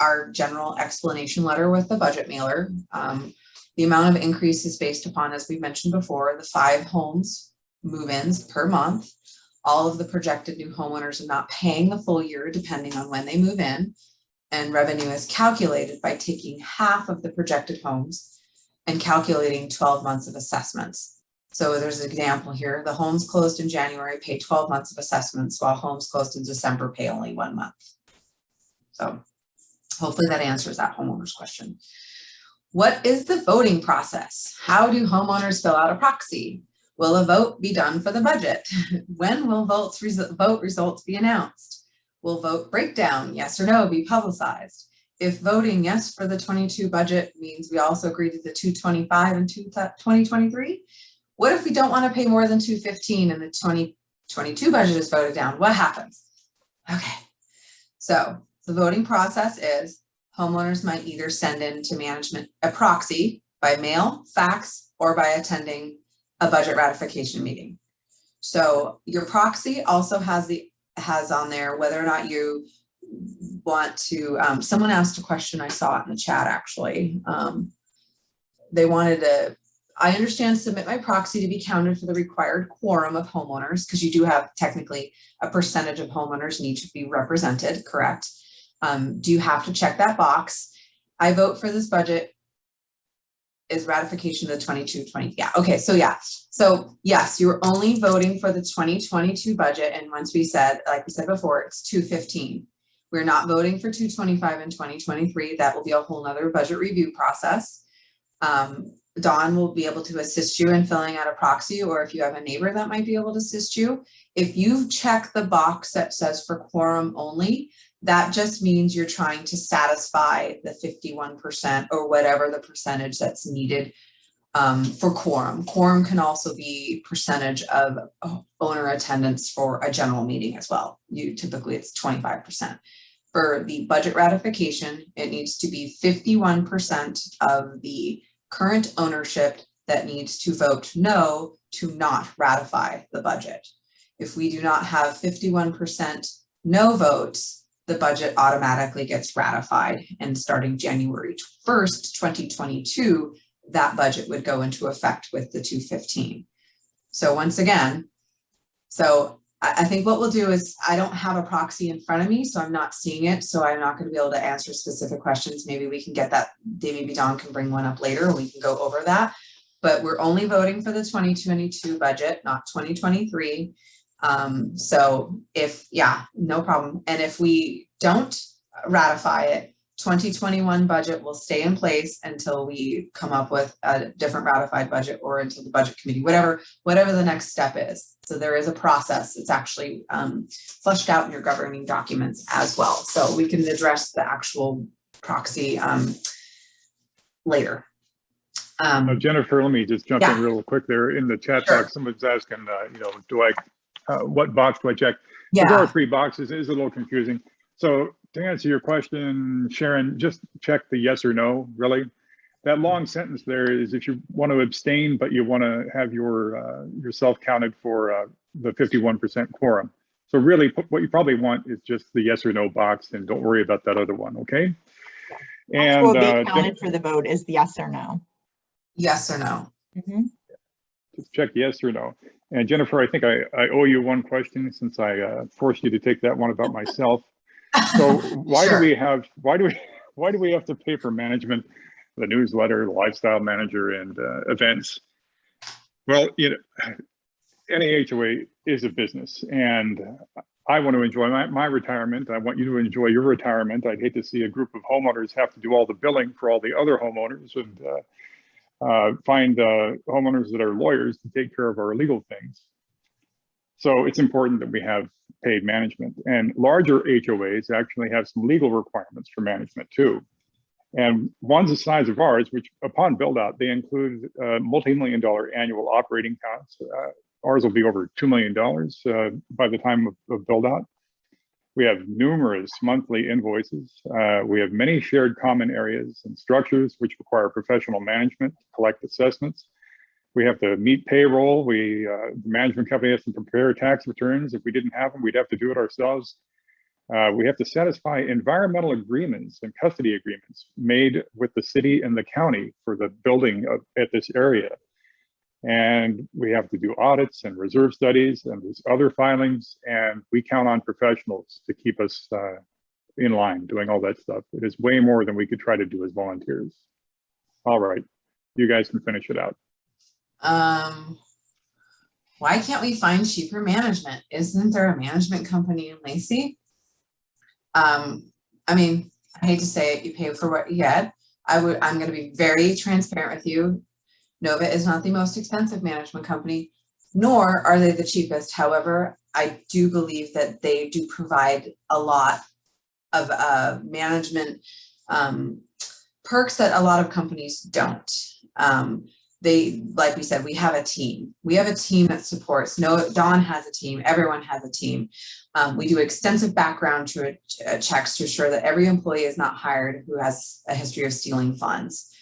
our general explanation letter with the budget mailer. The amount of increase is based upon, as we mentioned before, the 5 homes move-ins per month. All of the projected new homeowners are not paying the full year depending on when they move in. And revenue is calculated by taking half of the projected homes and calculating 12 months of assessments. So there's an example here. The homes closed in January pay 12 months of assessments, while homes closed in December pay only 1 month. So hopefully that answers that homeowner's question. What is the voting process? How do homeowners fill out a proxy? Will a vote be done for the budget? When will vote results be announced? Will vote breakdown, yes or no, be publicized? If voting yes for the 22 budget means we also agree to the 225 and 2023, what if we don't want to pay more than 215 and the 2022 budget is voted down? What happens? Okay, so the voting process is homeowners might either send in to management a proxy by mail, fax, or by attending a budget ratification meeting. So your proxy also has on there whether or not you want to, someone asked a question, I saw it in the chat actually. They wanted to, I understand, submit my proxy to be counted for the required quorum of homeowners, because you do have technically a percentage of homeowners need to be represented, correct? Do you have to check that box? I vote for this budget is ratification of the 22-20. Yeah, okay, so yeah. So yes, you're only voting for the 2022 budget. And once we said, like we said before, it's 215. We're not voting for 225 and 2023. That will be a whole nother budget review process. Dawn will be able to assist you in filling out a proxy, or if you have a neighbor that might be able to assist you. If you've checked the box that says for quorum only, that just means you're trying to satisfy the 51% or whatever the percentage that's needed for quorum. Quorum can also be percentage of owner attendance for a general meeting as well. Typically it's 25%. For the budget ratification, it needs to be 51% of the current ownership that needs to vote no to not ratify the budget. If we do not have 51% no votes, the budget automatically gets ratified, and starting January 1st, 2022, that budget would go into effect with the 215. So once again, so I think what we'll do is, I don't have a proxy in front of me, so I'm not seeing it. So I'm not going to be able to answer specific questions. Maybe we can get that, maybe Dawn can bring one up later and we can go over that. But we're only voting for the 2022 budget, not 2023. So yeah, no problem. And if we don't ratify it, 2021 budget will stay in place until we come up with a different ratified budget, or until the budget committee, whatever the next step is. So there is a process. It's actually fleshed out in your governing documents as well. So we can address the actual proxy later. Jennifer, let me just jump in real quick there. In the chat box, someone's asking, what box do I check? Yeah. There are 3 boxes. It is a little confusing. So to answer your question, Sharon, just check the yes or no, really. That long sentence there is if you want to abstain, but you want to have yourself counted for the 51% quorum. So really what you probably want is just the yes or no box, and don't worry about that other one, okay? And will be counted for the vote is yes or no. Yes or no. Mm-hmm. Just check yes or no. And Jennifer, I think I owe you one question, since I forced you to take that one about myself. So why do we have to pay for management, the newsletter, the lifestyle manager, and events? Well, any HOA is a business, and I want to enjoy my retirement. I want you to enjoy your retirement. I'd hate to see a group of homeowners have to do all the billing for all the other homeowners, and find homeowners that are lawyers to take care of our legal things. So it's important that we have paid management, and larger HOAs actually have some legal requirements for management too. And ones the size of ours, which upon build out, they include multi-million-dollar annual operating costs. Ours will be over $2 million by the time of build out. We have numerous monthly invoices. We have many shared common areas and structures which require professional management to collect assessments. We have to meet payroll. The management company has to prepare tax returns. If we didn't have them, we'd have to do it ourselves. We have to satisfy environmental agreements and custody agreements made with the city and the county for the building at this area. And we have to do audits and reserve studies and there's other filings, and we count on professionals to keep us in line doing all that stuff. It is way more than we could try to do as volunteers. All right, you guys can finish it out. Why can't we find cheaper management? Isn't there a management company in Lacey? I mean, I hate to say it, you pay for what you get. I'm going to be very transparent with you. Nova is not the most expensive management company, nor are they the cheapest. However, I do believe that they do provide a lot of management perks that a lot of companies don't. Like we said, we have a team. We have a team that supports. Dawn has a team. Everyone has a team. We do extensive background checks to ensure that every employee is not hired who has a history of stealing funds.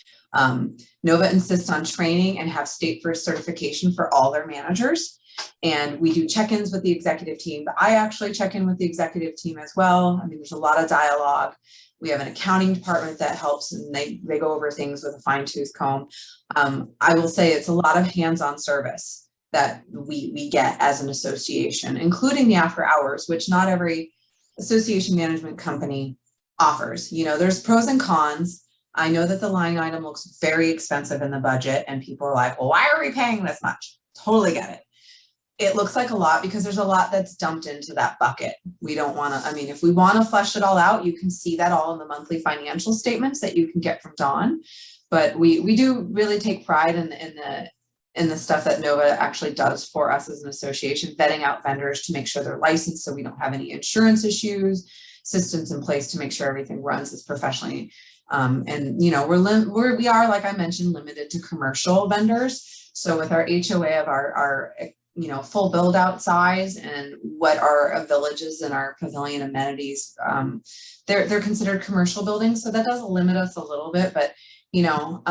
Nova insists on training and have state first certification for all their managers. And we do check-ins with the executive team, but I actually check in with the executive team as well. I mean, there's a lot of dialogue. We have an accounting department that helps, and they go over things with a fine-tooth comb. I will say it's a lot of hands-on service that we get as an association, including the after hours, which not every association management company offers. You know, there's pros and cons. I know that the line item looks very expensive in the budget and people are like, well, why are we paying this much? Totally get it. It looks like a lot because there's a lot that's dumped into that bucket. We don't want to, I mean, if we want to flesh it all out, you can see that all in the monthly financial statements that you can get from Dawn. But we do really take pride in the stuff that Nova actually does for us as an association, vetting out vendors to make sure they're licensed so we don't have any insurance issues, systems in place to make sure everything runs as professionally. And you know, we are, like I mentioned, limited to commercial vendors. So with our HOA of our you know, full build out size and what our villages and our pavilion amenities, they're considered commercial buildings. So that does limit us a little bit, but you know,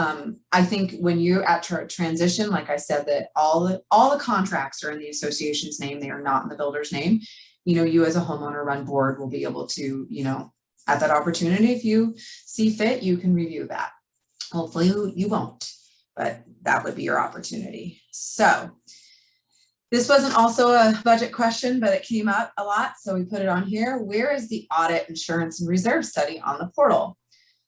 I think when you're at transition, like I said, that all the contracts are in the association's name, they are not in the builder's name. You know, you as a homeowner run board will be able to, you know, at that opportunity, if you see fit, you can review that. Hopefully you won't, but that would be your opportunity. So this wasn't also a budget question, but it came up a lot. So we put it on here. Where is the audit, insurance, and reserve study on the portal?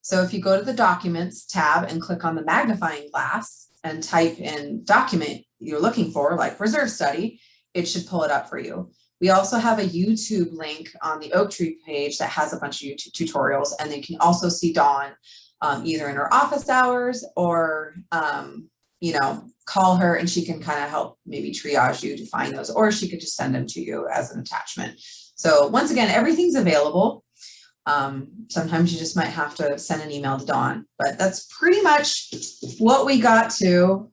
So if you go to the documents tab and click on the magnifying glass and type in document you're looking for, like reserve study, it should pull it up for you. We also have a YouTube link on the Oaktree page that has a bunch of YouTube tutorials, and they can also see Dawn either in her office hours or, you know, call her and she can kind of help maybe triage you to find those, or she could just send them to you as an attachment. So once again, everything's available. Sometimes you just might have to send an email to Dawn, but that's pretty much what we got to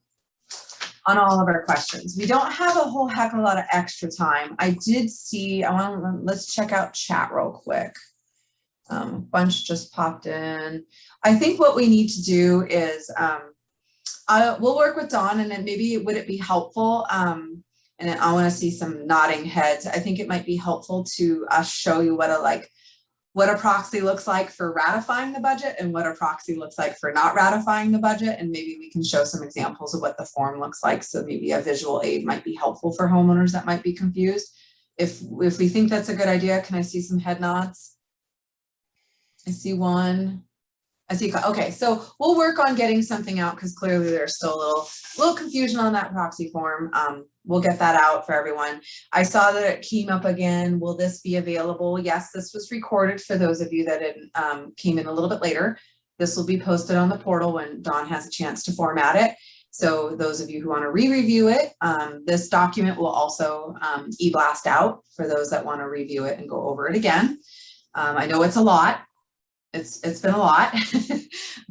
on all of our questions. We don't have a whole heck of a lot of extra time. I did see, let's check out chat real quick. A bunch just popped in. I think what we need to do is, we'll work with Dawn, and then maybe would it be helpful, and I want to see some nodding heads. I think it might be helpful to show you what a proxy looks like for ratifying the budget and what a proxy looks like for not ratifying the budget. And maybe we can show some examples of what the form looks like. So maybe a visual aid might be helpful for homeowners that might be confused. If we think that's a good idea, can I see some head nods? I see one. I see, okay, so we'll work on getting something out because clearly there's still a little confusion on that proxy form. We'll get that out for everyone. I saw that it came up again. Will this be available? Yes, this was recorded for those of you that came in a little bit later. This will be posted on the portal when Dawn has a chance to format it. So those of you who want to re-review it, this document will also e-blast out for those that want to review it and go over it again. I know it's a lot. It's been a lot.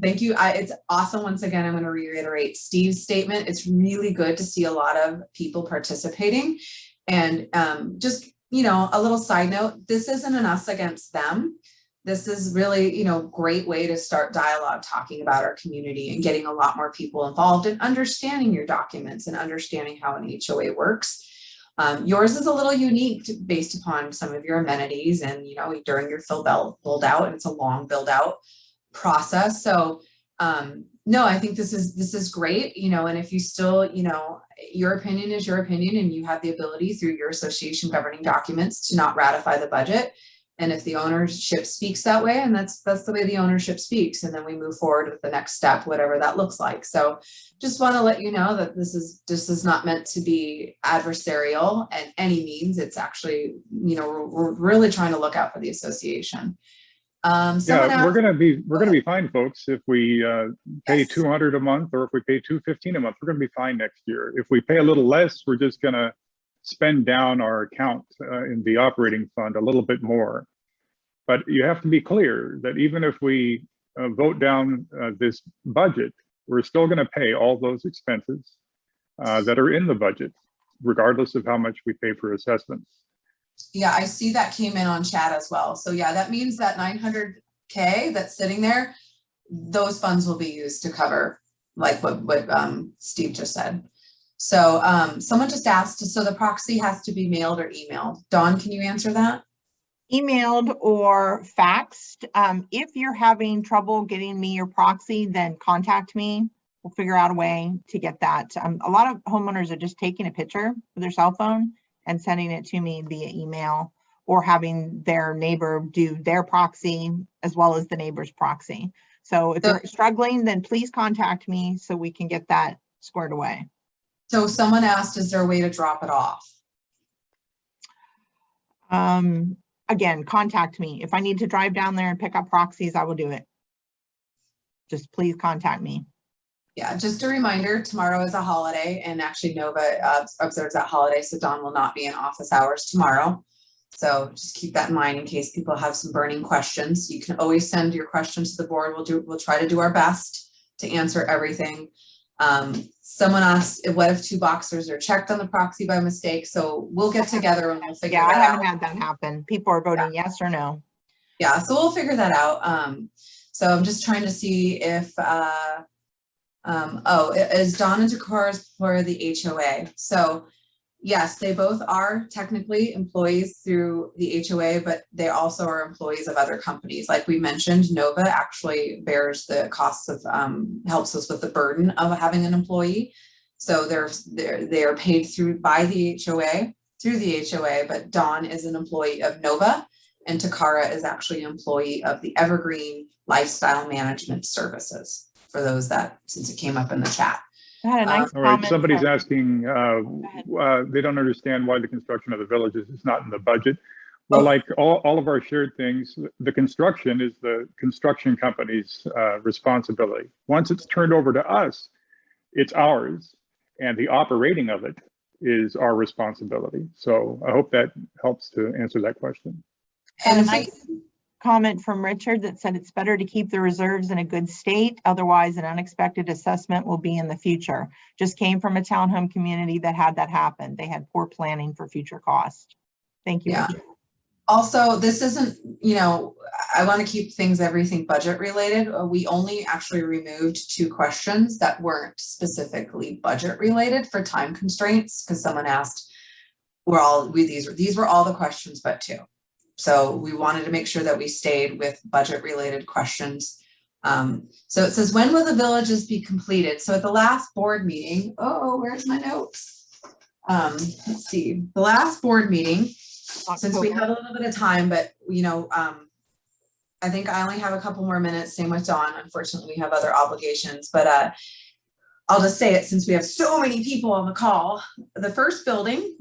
Thank you. It's awesome. Once again, I'm going to reiterate Steve's statement. It's really good to see a lot of people participating. And just, you know, a little side note, this isn't an us against them. This is really, you know, great way to start dialogue, talking about our community and getting a lot more people involved and understanding your documents and understanding how an HOA works. Yours is a little unique based upon some of your amenities and, you know, during your build out, and it's a long build out process. So no, I think this is great, you know, and if you still, you know, your opinion is your opinion and you have the ability through your association governing documents to not ratify the budget. And if the ownership speaks that way, and that's the way the ownership speaks, and then we move forward with the next step, whatever that looks like. So just want to let you know that this is not meant to be adversarial at any means. It's actually, you know, we're really trying to look out for the association. Yeah, we're gonna be fine, folks, if we pay Yes. $200 a month, or if we pay $215 a month. We're gonna be fine next year. If we pay a little less, we're just gonna spend down our account in the operating fund a little bit more. But you have to be clear that even if we vote down this budget, we're still going to pay all those expenses that are in the budget, regardless of how much we pay for assessments. Yeah, I see that came in on chat as well. So yeah, that means that 900K that's sitting there, those funds will be used to cover like what Steve just said. So someone just asked, so the proxy has to be mailed or emailed. Dawn, can you answer that? Emailed or faxed. If you're having trouble getting me your proxy, then contact me. We'll figure out a way to get that. A lot of homeowners are just taking a picture with their cell phone and sending it to me via email, or having their neighbor do their proxy as well as the neighbor's proxy. So if you're struggling, then please contact me so we can get that squared away. So someone asked, is there a way to drop it off? Again, contact me. If I need to drive down there and pick up proxies, I will do it. Just please contact me. Yeah, just a reminder, tomorrow is a holiday, and actually Nova observes that holiday, so Dawn will not be in office hours tomorrow. So just keep that in mind in case people have some burning questions. You can always send your questions to the board. We'll try to do our best to answer everything. Someone asked, what if 2 boxers are checked on the proxy by mistake? So we'll get together and we'll figure that out. Yeah, I haven't had that happen. People are voting yes or no. Yeah, so we'll figure that out. So I'm just trying to see if, is Dawn and Dakar for the HOA? So yes, they both are technically employees through the HOA, but they also are employees of other companies. Like we mentioned, Nova actually bears the costs of, helps us with the burden of having an employee. So they are paid through by the HOA, but Dawn is an employee of Nova, and Takara is actually an employee of the Evergreen Lifestyle Management Services, for those that, since it came up in the chat. I had a nice all right, comment somebody's from, asking, they don't understand why the construction of the villages is not in the budget. Well, like all of our shared things, the construction is the construction company's responsibility. Once it's turned over to us, it's ours, and the operating of it is our responsibility. So I hope that helps to answer that question. and a nice comment from Richard that said it's better to keep the reserves in a good state. Otherwise, an unexpected assessment will be in the future. Just came from a townhome community that had that happen. They had poor planning for future cost. Thank you. Yeah. Richard. Also, this isn't, you know, I want to keep everything budget related. We only actually removed 2 questions that weren't specifically budget related for time constraints, because someone asked, these were all the questions but 2. So we wanted to make sure that we stayed with budget related questions. So it says, when will the villages be completed? So at the last board meeting, where's my notes? Let's see, the last board meeting, since we have a little bit of time, but you know, I think I only have a couple more minutes, same with Dawn. Unfortunately, we have other obligations, but I'll just say it since we have so many people on the call. The first building,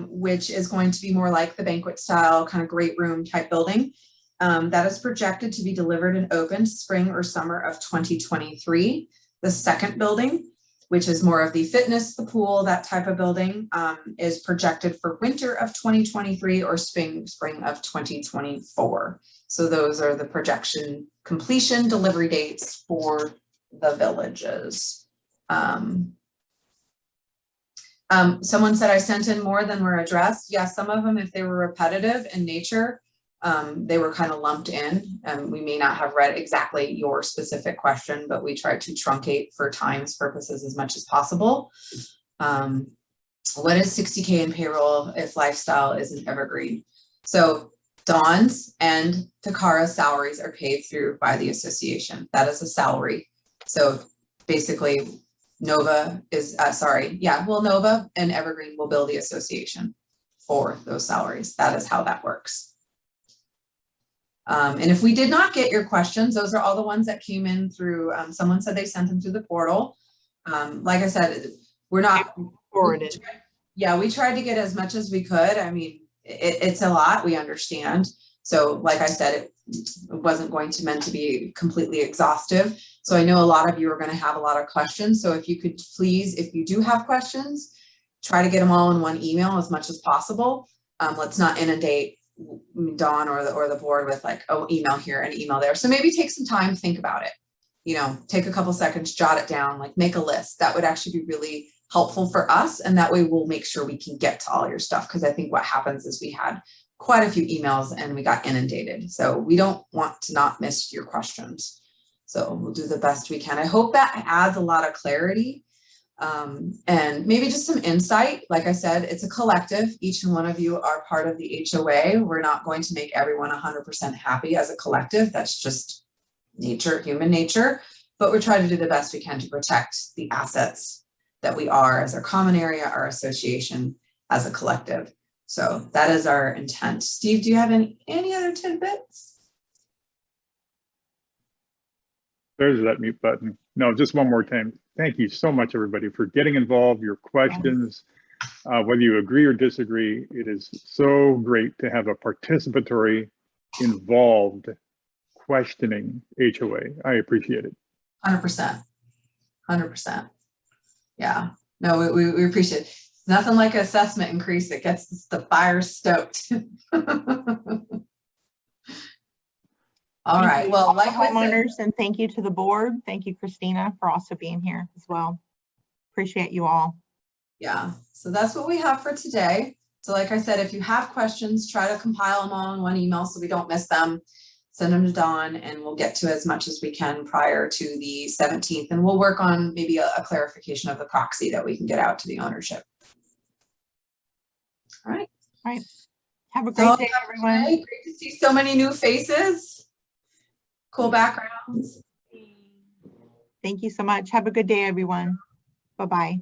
which is going to be more like the banquet style kind of great room type building, that is projected to be delivered and opened spring or summer of 2023. The second building, which is more of the fitness, the pool, that type of building, is projected for winter of 2023 or spring of 2024. So those are the projection completion delivery dates for the villages. Someone said I sent in more than were addressed. Yeah, some of them, if they were repetitive in nature, they were kind of lumped in, and we may not have read exactly your specific question, but we tried to truncate for time's purposes as much as possible. What is 60K in payroll if lifestyle isn't evergreen? So Dawn's and Takara's salaries are paid through by the association. That is a salary. So basically Nova is, Nova and Evergreen will bill the association for those salaries. That is how that works. And if we did not get your questions, those are all the ones that came in through, someone said they sent them through the portal. Like I said, we're not forwarded. We tried to get as much as we could. I mean, it's a lot, we understand. So like I said, it wasn't meant to be completely exhaustive. So I know a lot of you are going to have a lot of questions. So if you could please, if you do have questions, try to get them all in one email as much as possible. Let's not inundate Dawn or the board with like, oh, email here and email there. So maybe take some time, think about it. You know, take a couple seconds, jot it down, like make a list. That would actually be really helpful for us. And that way we'll make sure we can get to all your stuff. Because I think what happens is we had quite a few emails and we got inundated. So we don't want to not miss your questions. So we'll do the best we can. I hope that adds a lot of clarity and maybe just some insight. Like I said, it's a collective. Each and one of you are part of the HOA. We're not going to make everyone 100% happy as a collective. That's just nature, human nature. But we're trying to do the best we can to protect the assets that we are as our common area, our association, as a collective. So that is our intent. Steve, do you have any other tidbits? There's that mute button. No, just one more time. Thank you so much, everybody, for getting involved, your questions, whether you agree or disagree. It is so great to have a participatory, involved, questioning HOA. I appreciate it. 100%. 100%. Yeah, no, we appreciate it. Nothing like assessment increase that gets the fire stoked. All right. Well, like homeowners, and thank you to the board. Thank you, Christina, for also being here as well. Appreciate you all. Yeah, so that's what we have for today. So like I said, if you have questions, try to compile them all in one email so we don't miss them. Send them to Dawn and we'll get to as much as we can prior to the 17th. And we'll work on maybe a clarification of the proxy that we can get out to the ownership. All right. All right. Have a great day, everyone. Great to see so many new faces. Cool backgrounds. Thank you so much. Have a good day, everyone. Bye-bye.